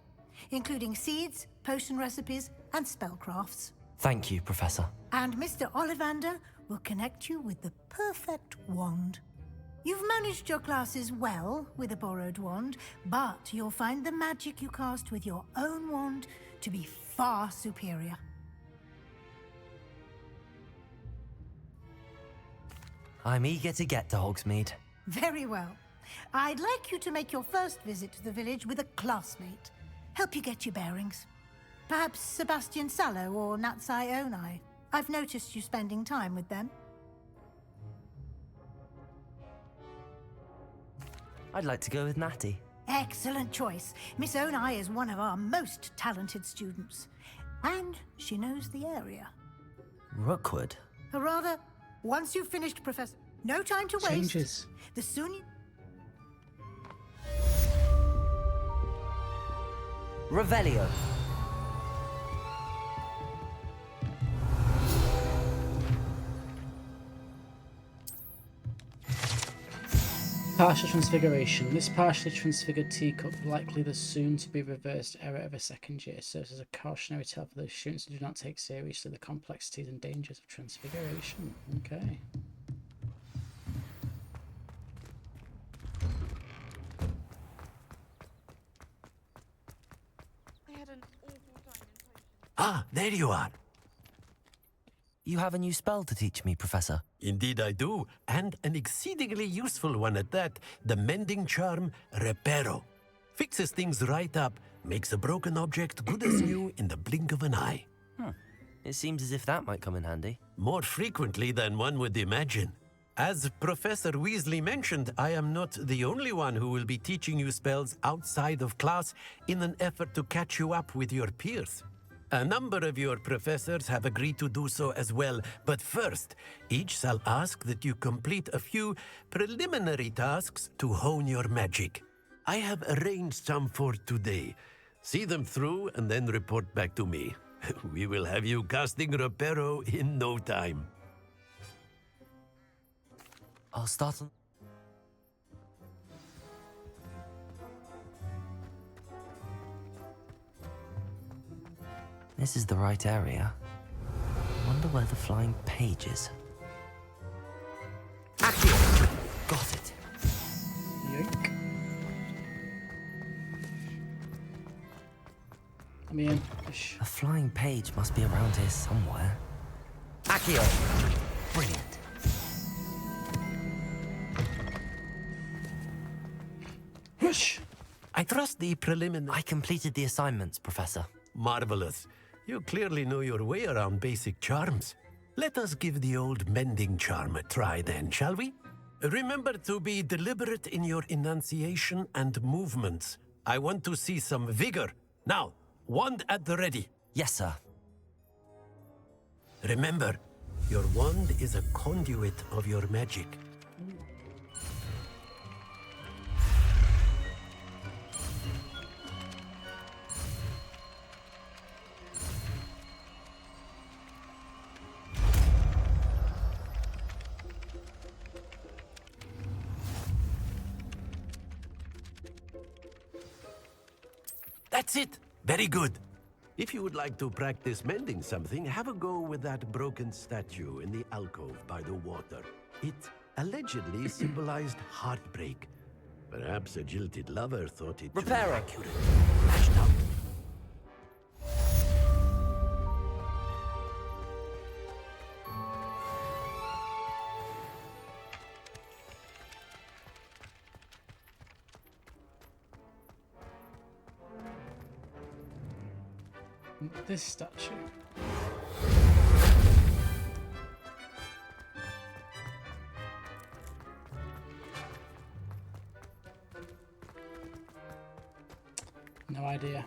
including seeds, potion recipes, and spellcrafts. Thank you, Professor. And Mr. Ollivander will connect you with the perfect wand. You've managed your classes well with a borrowed wand, but you'll find the magic you cast with your own wand to be far superior. I'm eager to get to Hogsmeade. Very well. I'd like you to make your first visit to the village with a classmate. Help you get your bearings. Perhaps Sebastian Sallow or Natsai Onai. I've noticed you spending time with them. I'd like to go with Natty. Excellent choice. Miss Onai is one of our most talented students. And she knows the area. Rookwood? Or rather, once you've finished, Professor... No time to waste. Changes. The sooner you... Revelio. Partial transfiguration. This partially transfigured teacup, likely the soon-to-be reversed error of a second year, serves as a cautionary tale for those students who do not take seriously the complexities and dangers of transfiguration. Okay. Ah, there you are. You have a new spell to teach me, Professor. Indeed I do, and an exceedingly useful one at that, the mending charm Reparo. Fixes things right up, makes a broken object good as new in the blink of an eye. It seems as if that might come in handy. More frequently than one would imagine. As Professor Weasley mentioned, I am not the only one who will be teaching you spells outside of class in an effort to catch you up with your peers. A number of your professors have agreed to do so as well, but first, each shall ask that you complete a few preliminary tasks to hone your magic. I have arranged some for today. See them through and then report back to me. We will have you casting Reparo in no time. I'll start on... This is the right area. Wonder where the flying page is. Accio! Got it. Yoink. I'm in. A flying page must be around here somewhere. Accio! Brilliant. Whoosh! I trust the preliminary... I completed the assignments, Professor. Marvelous. You clearly know your way around basic charms. Let us give the old mending charm a try then, shall we? Remember to be deliberate in your enunciation and movements. I want to see some vigor. Now, wand at the ready. Yes, sir. Remember, your wand is a conduit of your magic. That's it. Very good. If you would like to practice mending something, have a go with that broken statue in the alcove by the water. It allegedly symbolized heartbreak. Perhaps a jilted lover thought it too accurate. Lashed out. This statue. No idea.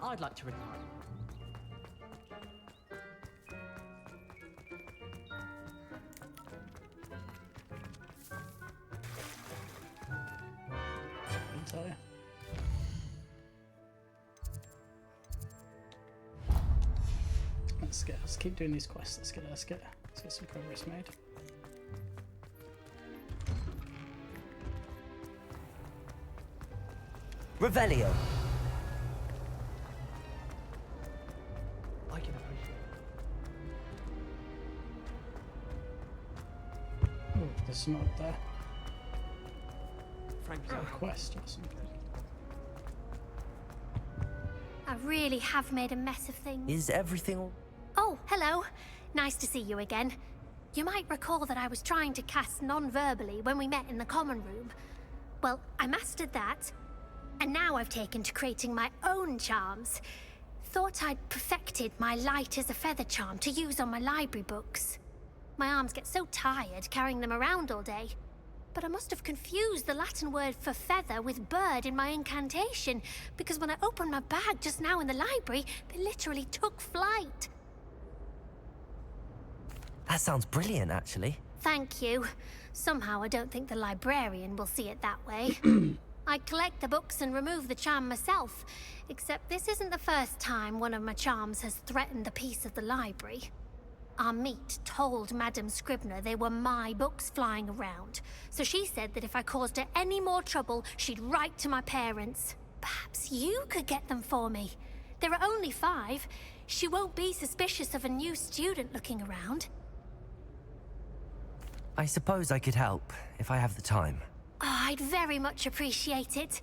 I'd like to retire. Couldn't tell you. Let's keep doing these quests. Let's get some progress made. Revelio. I can appreciate it. Oh, there's some up there. Frank, A quest or something. I really have made a mess of things. Is everything all... Oh, hello. Nice to see you again. You might recall that I was trying to cast non-verbally when we met in the common room. Well, I mastered that, and now I've taken to creating my own charms. Thought I'd perfected my light as a feather charm to use on my library books. My arms get so tired carrying them around all day. But I must have confused the Latin word for feather with bird in my incantation, because when I opened my bag just now in the library, they literally took flight. That sounds brilliant, actually. Thank you. Somehow I don't think the librarian will see it that way. I collect the books and remove the charm myself, except this isn't the first time one of my charms has threatened the peace of the library. Our meet told Madame Scribner they were my books flying around, so she said that if I caused her any more trouble, she'd write to my parents. Perhaps you could get them for me. There are only 5. She won't be suspicious of a new student looking around. I suppose I could help, if I have the time. Oh, I'd very much appreciate it.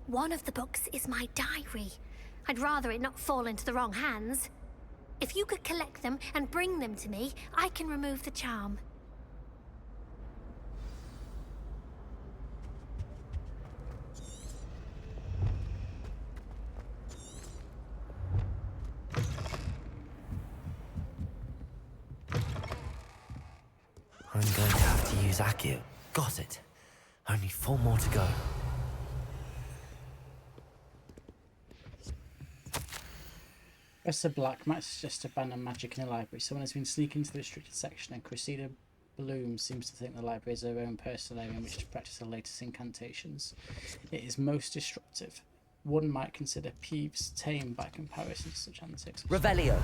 One of the books is my diary. I'd rather it not fall into the wrong hands. If you could collect them and bring them to me, I can remove the charm. I'm going to have to use Accio. Got it. Only 4 more to go. Professor Black might suggest to ban magic in the library. Someone has been sneaking into the restricted section, and Cressida Bloom seems to think the library is her own personal area in which to practice her latest incantations. It is most disruptive. One might consider Peeves tame by comparison to such antics. Revelio.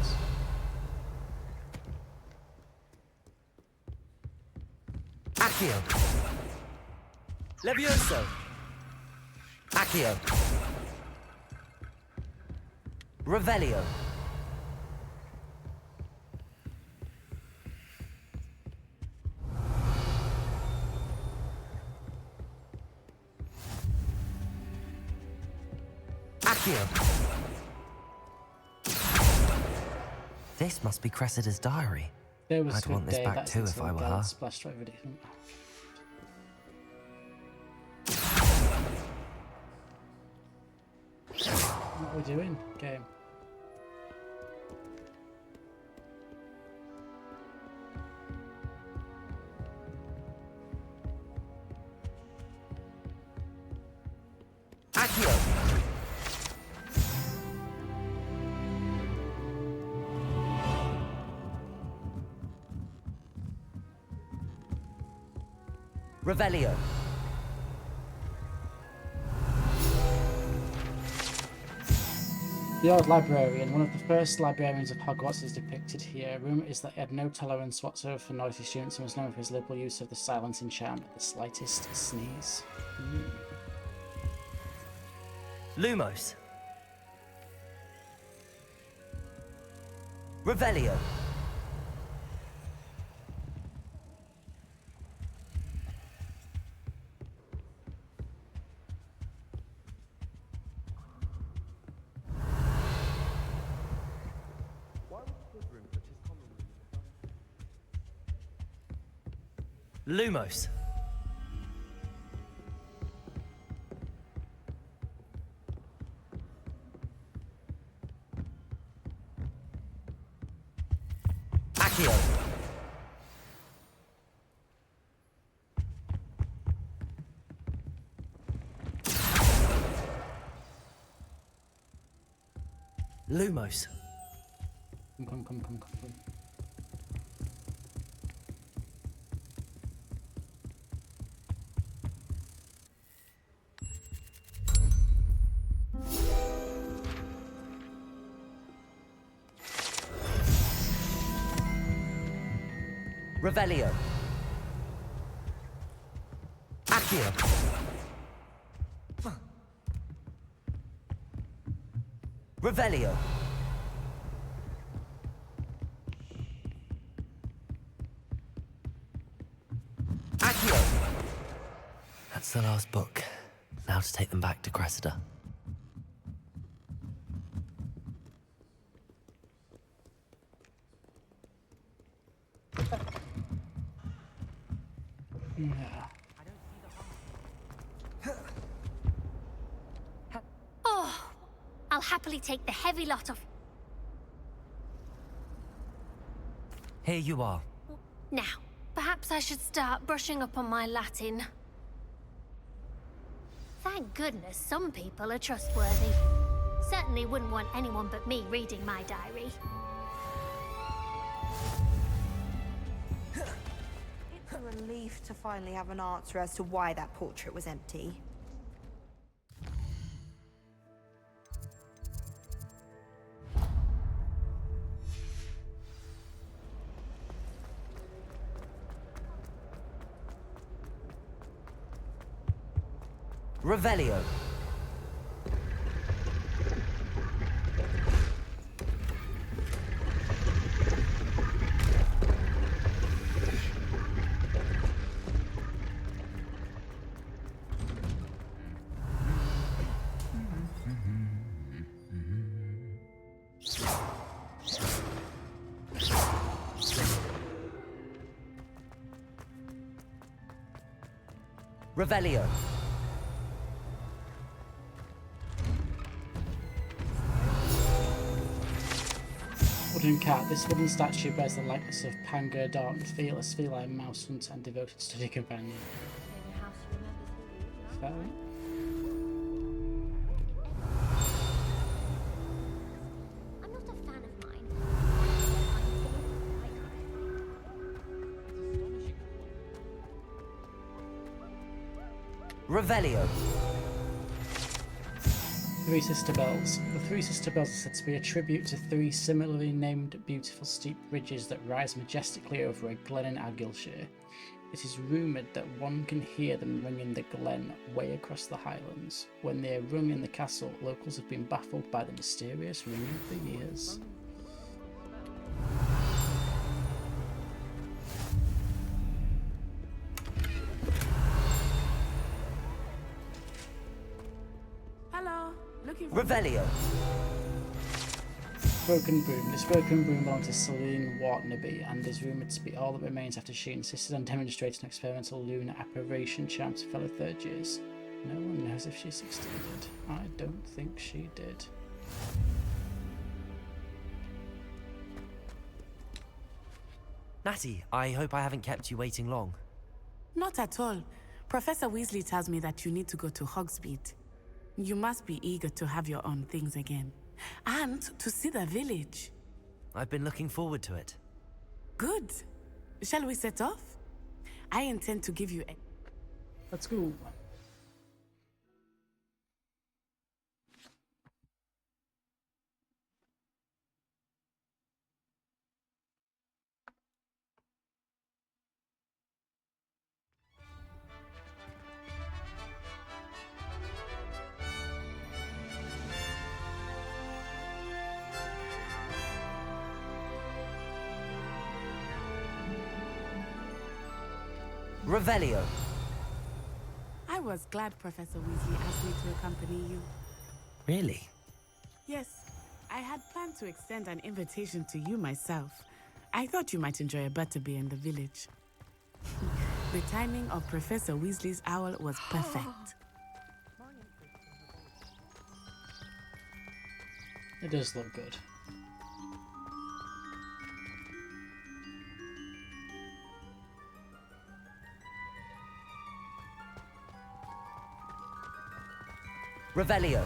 Accio. Levioso. Accio. Revelio. Accio. This must be Cressida's diary. There was I'd want this back too if I were her. Splashed over different. What are we doing? Game. Accio. Revelio. The old librarian, one of the first librarians of Hogwarts, is depicted here. Rumour is that he had no tolerance whatsoever for noisy students and was known for his liberal use of the silencing charm at the slightest sneeze. Lumos. Revelio. Lumos. Accio. Lumos. Come. Revelio. Accio. Revelio. Accio. That's the last book. Now to take them back to Cressida. Yeah. Oh, I'll happily take the heavy lot of... Here you are. Now, perhaps I should start brushing up on my Latin. Thank goodness some people are trustworthy. Certainly wouldn't want anyone but me reading my diary. It's a relief to finally have an answer as to why that portrait was empty. Revelio. Revelio. Wooden cat. This wooden statue bears the likeness of Panga, dark and fearless, feline mouse hunter and devoted study companion. Fair. I'm not a fan of mine. Revelio. Three Sister Bells. The Three Sister Bells are said to be a tribute to three similarly named beautiful steep ridges that rise majestically over a glen in Argyllshire. It is rumoured that one can hear them ring in the glen way across the Highlands. When they are rung in the castle, locals have been baffled by the mysterious ringing for years. Hello. Looking for... Revelio. Broken Broom. This broken broom belonged to Celine Watnaby and is rumoured to be all that remains after she insisted on demonstrating an experimental lunar apparition charm to fellow third years. No one knows if she succeeded. I don't think she did. Natty, I hope I haven't kept you waiting long. Not at all. Professor Weasley tells me that you need to go to Hogsmeade. You must be eager to have your own things again. And to see the village. I've been looking forward to it. Good. Shall we set off? I intend to give you a... Let's go. Revelio. I was glad Professor Weasley asked me to accompany you. Really? Yes, I had planned to extend an invitation to you myself. I thought you might enjoy a butterbeer in the village. The timing of Professor Weasley's owl was perfect. It does look good. Revelio.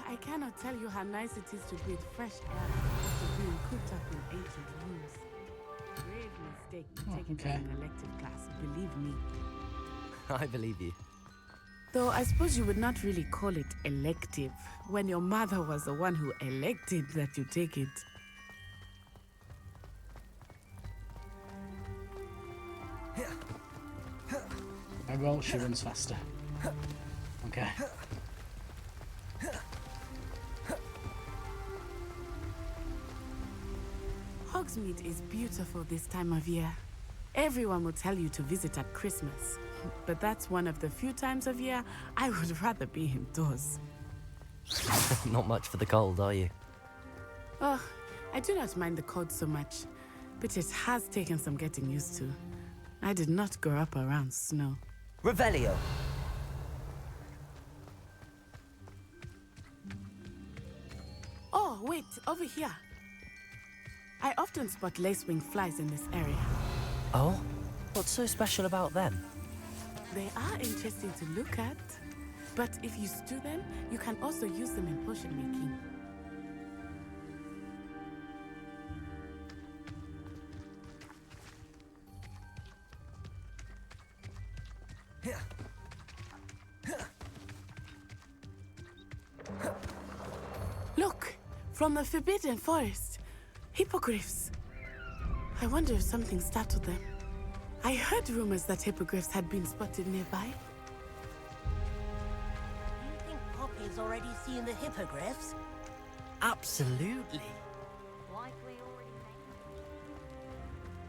I cannot tell you how nice it is to breathe fresh air after being cooped up in ancient rooms. Grave mistake taking an elective class, believe me. I believe you. Though I suppose you would not really call it elective when your mother was the one who elected that you take it. I roll, she runs faster. Okay. Hogsmeade is beautiful this time of year. Everyone will tell you to visit at Christmas, but that's one of the few times of year I would rather be indoors. Not much for the cold, are you? Oh, I do not mind the cold so much, but it has taken some getting used to. I did not grow up around snow. Revelio. Oh, wait, over here. I often spot lacewing flies in this area. Oh? What's so special about them? They are interesting to look at, but if you stew them, you can also use them in potion making. Look, from the Forbidden Forest, hippogriffs. I wonder if something startled them. I heard rumors that hippogriffs had been spotted nearby. You think Poppy's already seen the hippogriffs? Absolutely.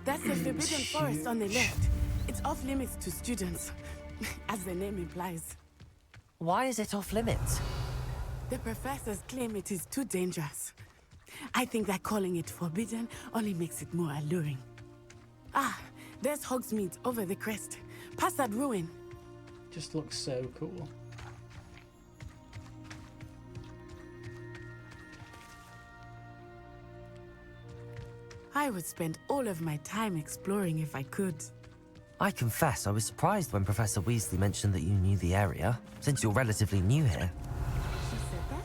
That's the Forbidden Forest on the left. It's off limits to students, as the name implies. Why is it off limits? The professors claim it is too dangerous. I think that calling it forbidden only makes it more alluring. Ah, there's Hogsmeade over the crest. Past that ruin. Just looks so cool. I would spend all of my time exploring if I could. I confess I was surprised when Professor Weasley mentioned that you knew the area, since you're relatively new here. She said that?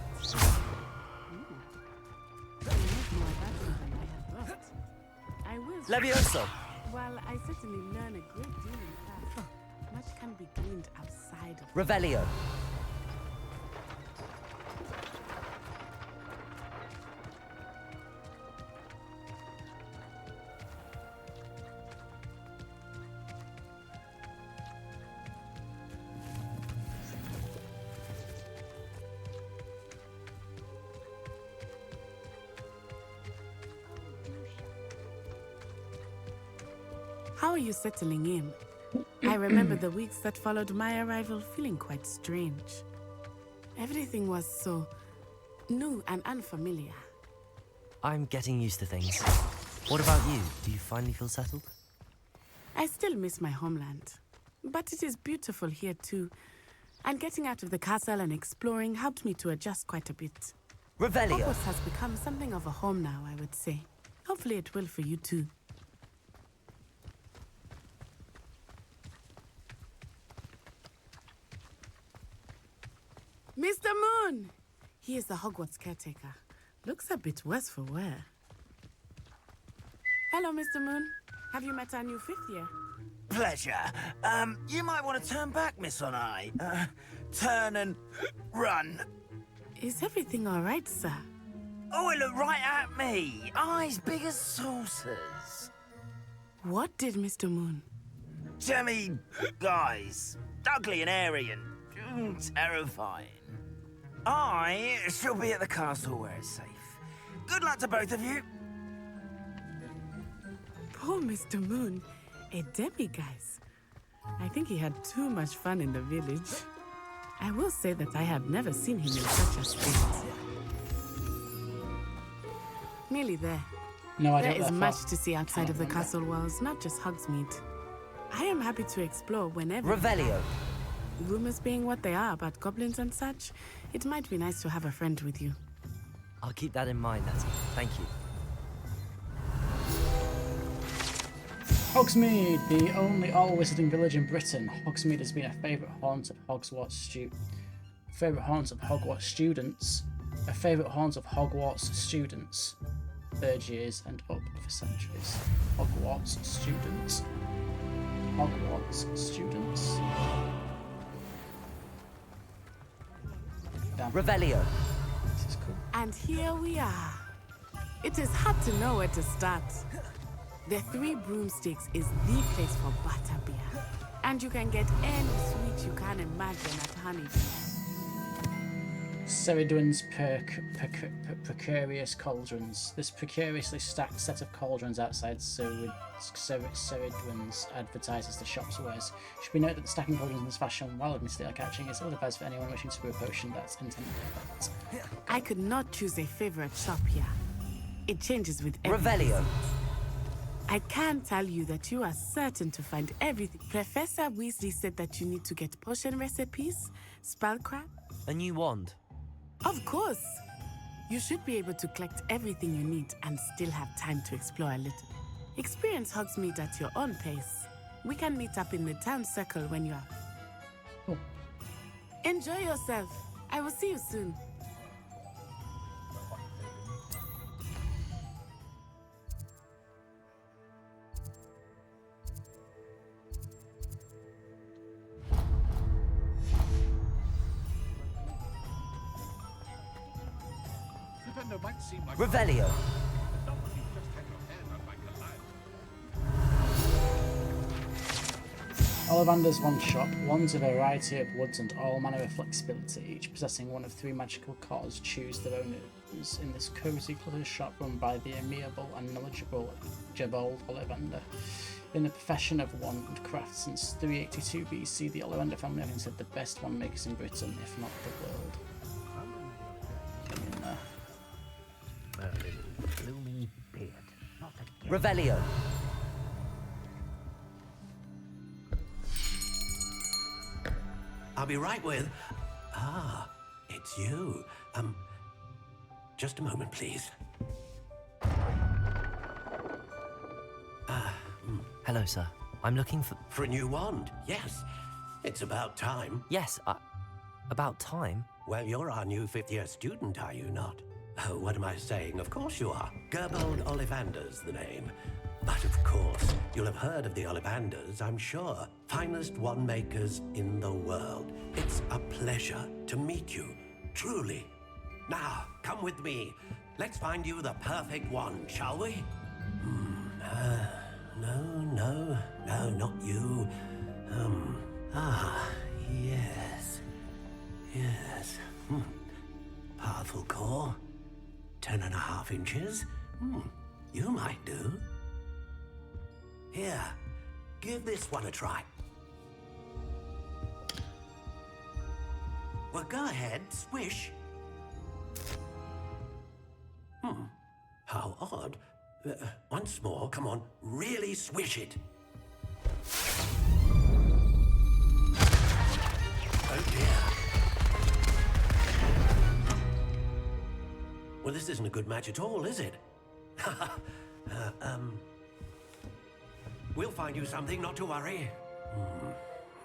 I will. Levioso! While I certainly learn a great deal in class, much can be gleaned outside of Revelio. How are you settling in? I remember the weeks that followed my arrival feeling quite strange. Everything was so new and unfamiliar. I'm getting used to things. What about you? Do you finally feel settled? I still miss my homeland, but it is beautiful here too. And getting out of the castle and exploring helped me to adjust quite a bit. Revelio. Hogwarts has become something of a home now, I would say. Hopefully it will for you too. Mr. Moon! He is the Hogwarts caretaker. Looks a bit worse for wear. Hello, Mr. Moon. Have you met our new fifth year? Pleasure. You might want to turn back, Miss On-Eye. Turn and run. Is everything all right, sir? Oh, it looked right at me. Eyes big as saucers. What did Mr. Moon? Jemmy, guys. Ugly and airy and terrifying. I shall be at the castle where it's safe. Good luck to both of you. Poor Mr. Moon, a demiguise. I think he had too much fun in the village. I will say that I have never seen him in such a state. Nearly there. No, I There don't is that much far. to see outside of the remember. castle walls, not just Hogsmeade. I am happy to explore whenever. Revelio. Rumors being what they are about goblins and such, it might be nice to have a friend with you. I'll keep that in mind, Natty. Thank you. Hogsmeade, the only all-wizarding village in Britain. Hogsmeade has been a favourite haunt of Hogwarts students. A favourite haunt of Hogwarts students. Third years and up for centuries. Hogwarts students. Hogwarts students. Damn. Revelio. This is cool. And here we are. It is hard to know where to start. The Three Broomsticks is the place for butterbeer. And you can get any sweet you can imagine at Honeybee. Ceridwen's precarious cauldrons. This precariously stacked set of cauldrons outside Ceridwen's advertises the shop's wares. It should be noted that the stacking cauldrons in this fashion, while admittedly eye-catching, is ill-advised for anyone wishing to brew a potion that's intended for that. I could not choose a favorite shop here. It changes with every Revelio. I can tell you that you are certain to find everything. Professor Weasley said that you need to get potion recipes, spellcraft. A new wand. Of course. You should be able to collect everything you need and still have time to explore a little. Experience Hogsmeade at your own pace. We can meet up in the town circle when you are. Cool. Enjoy yourself. I will see you soon. Revelio. Ollivander's Wand Shop. Wands of a variety of woods and all manner of flexibility, each possessing one of 3 magical cores. Choose their owners in this cosy cluttered shop run by the amiable and knowledgeable Jebold Ollivander. In the profession of wandcraft since 382 BC, the Ollivander family have considered the best wand makers in Britain, if not the world. Get in there. Blooming beard. Not again. Revelio. I'll be right with. Ah, it's you. Just a moment, please. Hello, sir. I'm looking for a new wand. Yes, it's about time. Yes, about time? Well, you're our new 5th-year student, are you not? Oh, what am I saying? Of course you are. Gerbold Ollivander's the name. But of course, you'll have heard of the Ollivanders, I'm sure. Finest wand makers in the world. It's a pleasure to meet you, truly. Now, come with me. Let's find you the perfect wand, shall we? No, not you. Yes. Powerful core. 10.5 inches. You might do. Here, give this one a try. Well, go ahead, swish. How odd. Once more, come on, really swish it. Oh dear. Well, this isn't a good match at all, is it? We'll find you something, not to worry.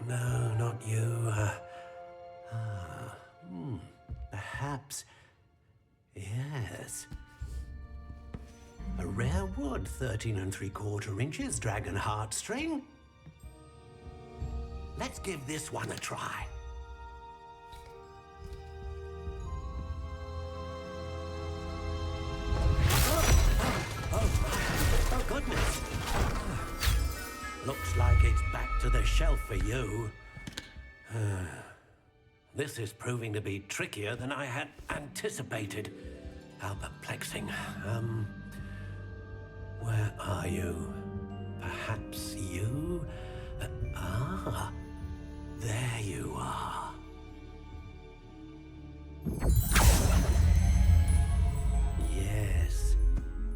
No, not you. Perhaps. Yes. A rare wood, 13 3/4 inches, dragon heartstring. Let's give this one a try. Oh, goodness. Looks like it's back to the shelf for you. This is proving to be trickier than I had anticipated. How perplexing. Where are you? Perhaps you? There you are. Yes,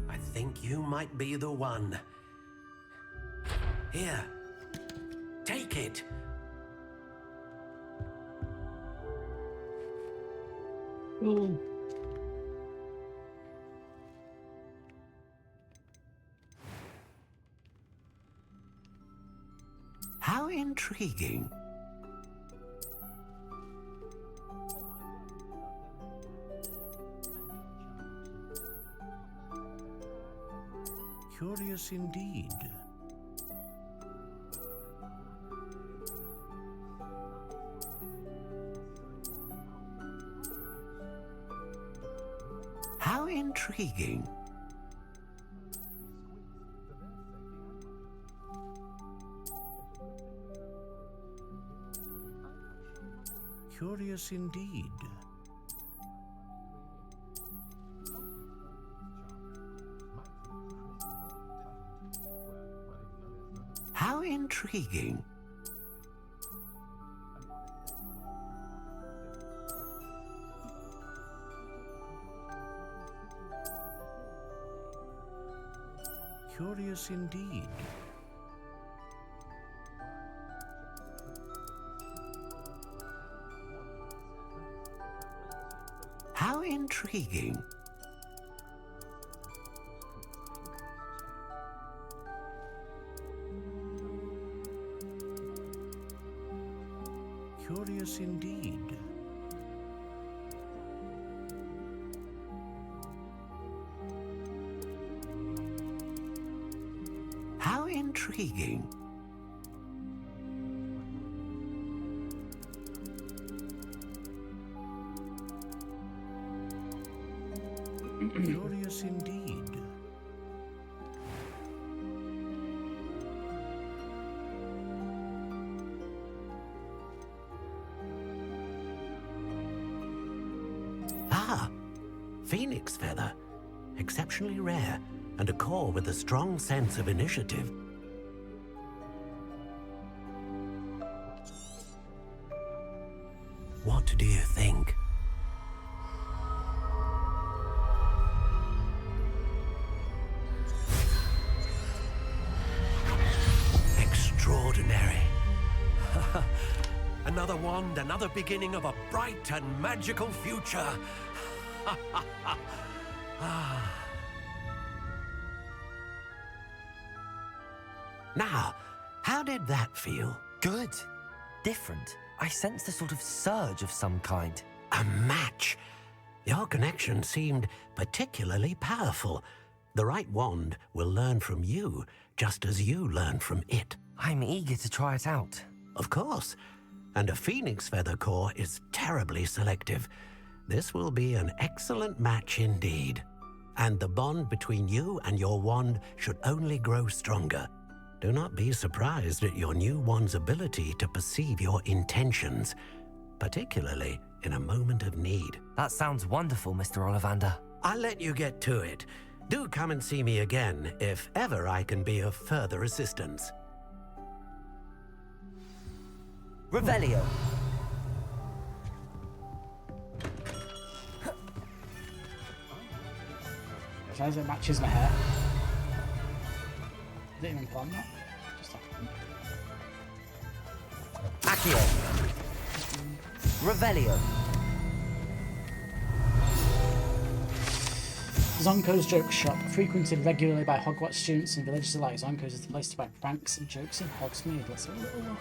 I think you might be the one. Here, take it. Ooh. How intriguing. Curious indeed. How intriguing. Curious indeed. How intriguing. Curious indeed. How intriguing. Curious indeed. How intriguing. Curious indeed. Ah, phoenix feather. Exceptionally rare, and a core with a strong sense of initiative. What do you think? Extraordinary. Another wand, another beginning of a bright and magical future. Now, how did that feel? Good. Different. I sensed a sort of surge of some kind. A match. Your connection seemed particularly powerful. The right wand will learn from you, just as you learn from it. I'm eager to try it out. Of course. And a phoenix feather core is terribly selective. This will be an excellent match indeed. And the bond between you and your wand should only grow stronger. Do not be surprised at your new wand's ability to perceive your intentions, particularly in a moment of need. That sounds wonderful, Mr. Ollivander. I'll let you get to it. Do come and see me again if ever I can be of further assistance. Revelio. As long as it matches my hair. I didn't even plan that. Just happened. Accio. Revelio. Zonko's Joke Shop, frequented regularly by Hogwarts students and villagers alike. Zonko's is the place to buy pranks and jokes in Hogsmeade. Let's have a little look.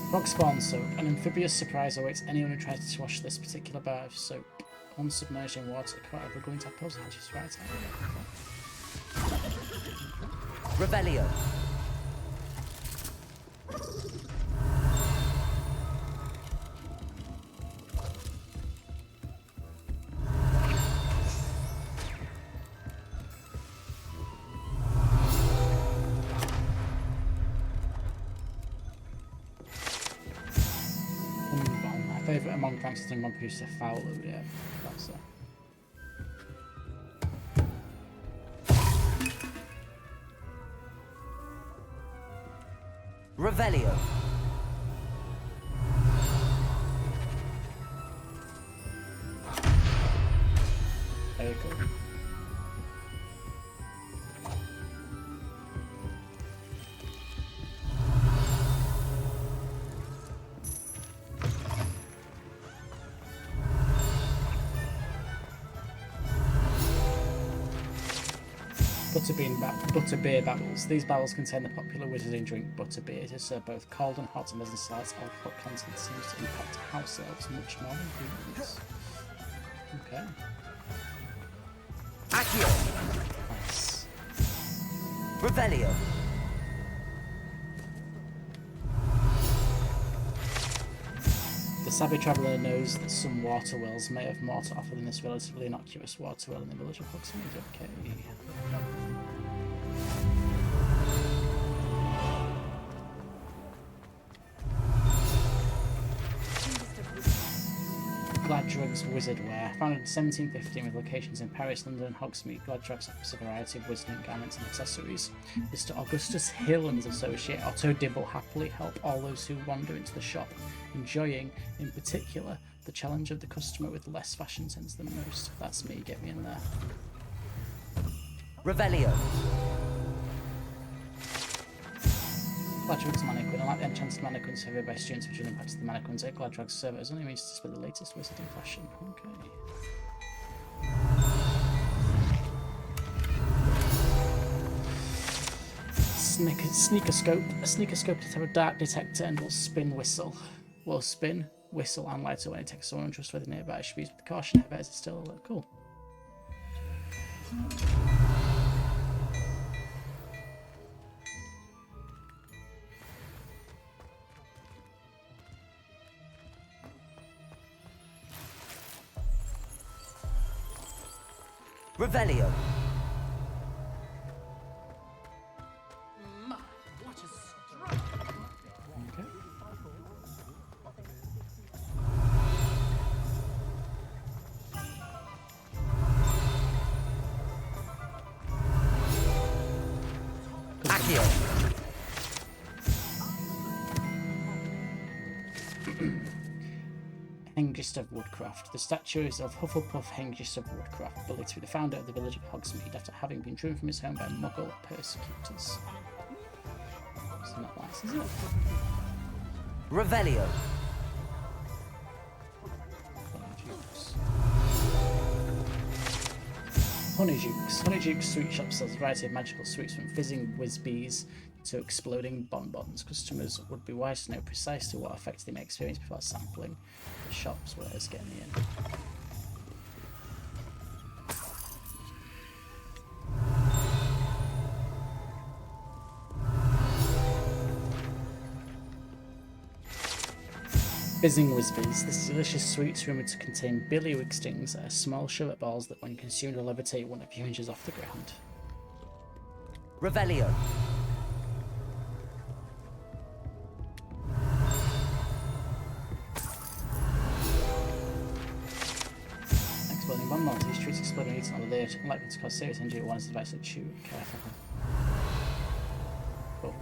Frog Spawn Soap. An amphibious surprise awaits anyone who tries to wash this particular bar of soap. Once submerged in water, quite a going to puzzle. I'll just write it. Revelio. favourite among cranks and one producer foul load, yeah. That's so. Revelio. Very cool. Butterbeer barrels. These barrels contain the popular wizarding drink butterbeer. It is served both cold and hot, and as the slight alcohol content seems to impact house elves much more than humans. Okay. Accio. Nice. Revelio. The savvy traveller knows that some water wells may have more to offer than this relatively innocuous water well in the village of Hogsmeade. Okay. Gladrug's Wizardwear. Founded in 1715 with locations in Paris, London and Hogsmeade, Gladrug's offers a variety of wizarding garments and accessories. Mr. Augustus Hill and his associate Otto Dibble happily help all those who wander into the shop, enjoying, in particular, the challenge of the customer with less fashion sense than most. That's me, get me in there. Revelio. Gladrug's mannequin. Unlike the enchanted mannequins favoured by students who should impact the mannequins at Gladrug's servers only means to display the latest wizarding fashion. Okay. Sneaker scope. A sneaker scope is a dark detector and will spin, whistle, and light up when it detects someone untrustworthy nearby. It should be used with caution. I bet it's still cool. Revelio. What a stroke! Okay. Accio. Hengist of Woodcraft. The statue is of Hufflepuff Hengist of Woodcraft, believed to be the founder of the village of Hogsmeade after having been driven from his home by Muggle persecutors. It's not nice, is it? Revelio. Honeydukes. Honeydukes Sweet Shop sells a variety of magical sweets from fizzing whiz-bees to exploding bonbons. Customers would be wise to know precisely what effect they may experience before sampling the shop's wares getting in. Fizzing Whizbees. This delicious sweet is rumoured to contain billywig stings that are small sherbet balls that when consumed will levitate 1 or 2 inches off the ground. Revelio. Exploding bonbons. These treats explode when eaten on the lid. Unlikely to cause serious injury, one is advised to chew carefully. Cool.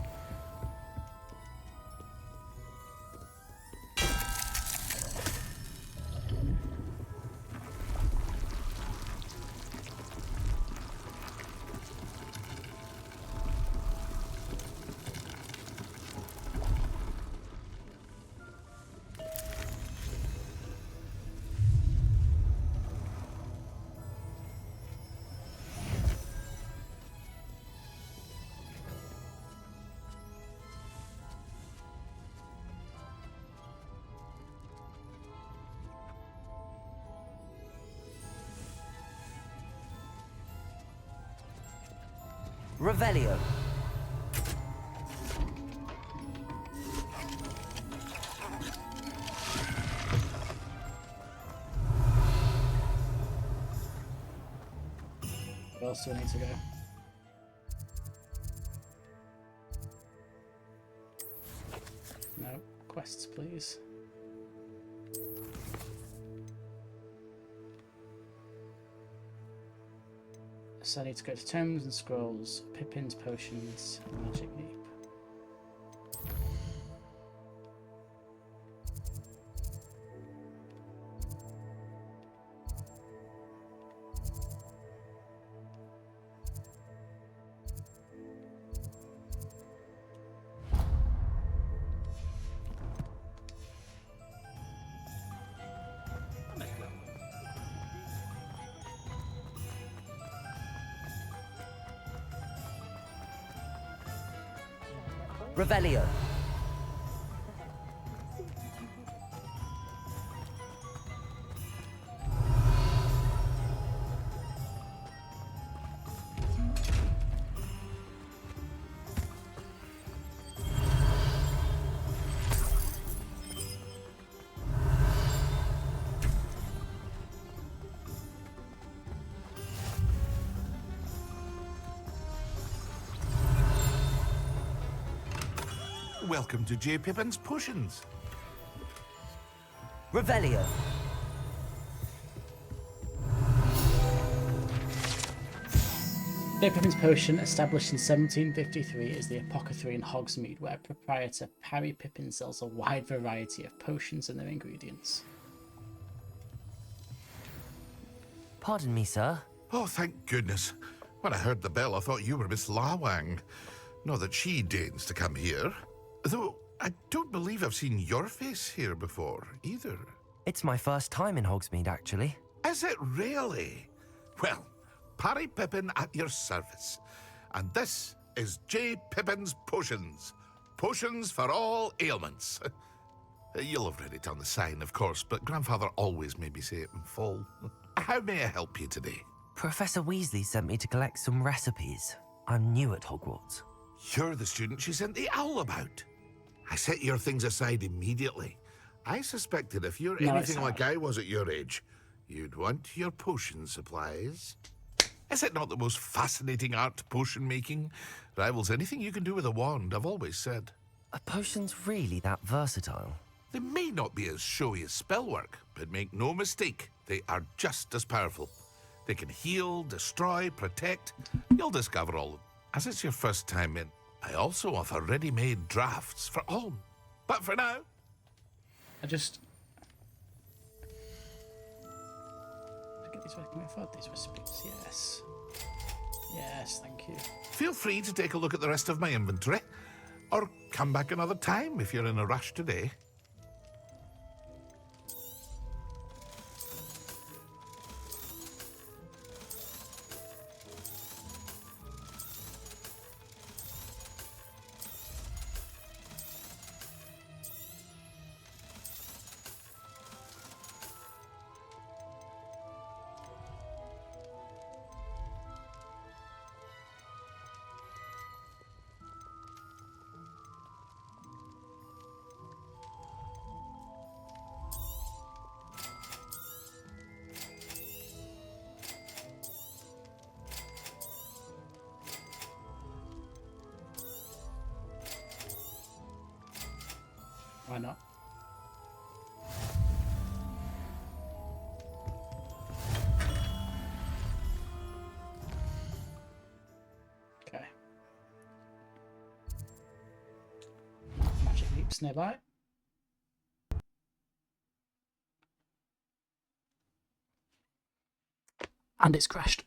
Revelio. Where else do I need to go? No. Quests, please. So I need to go to Tomes and Scrolls, Pippins, Potions, and Magic Leap. Revelio. Welcome to J. Pippin's Potions. Revelio. J. Pippin's Potion, established in 1753, is the apothecary in Hogsmeade, where proprietor Parry Pippin sells a wide variety of potions and their ingredients. Pardon me, sir. Oh, thank goodness. When I heard the bell, I thought you were Miss Lawang. Not that she deigns to come here. Though, I don't believe I've seen your face here before, either. It's my first time in Hogsmeade, actually. Is it really? Well, Parry Pippin at your service. And this is J. Pippin's Potions. Potions for all ailments. You'll have read it on the sign, of course, but Grandfather always made me say it in full. How may I help you today? Professor Weasley sent me to collect some recipes. I'm new at Hogwarts. You're the student she sent the owl about. I set your things aside immediately. I suspected if you're anything like I was at your age, you'd want your potion supplies. Is it not the most fascinating art, potion making? Rivals anything you can do with a wand, I've always said. Are potions really that versatile? They may not be as showy as spellwork, but make no mistake, they are just as powerful. They can heal, destroy, protect. You'll discover all. As it's your first time in, I also offer ready-made drafts for all. But for now... I get these. Can we afford these recipes? Yes. Yes, thank you. Feel free to take a look at the rest of my inventory. Or come back another time if you're in a rush today. Why not? Okay. Magic leaps nearby. And it's crashed.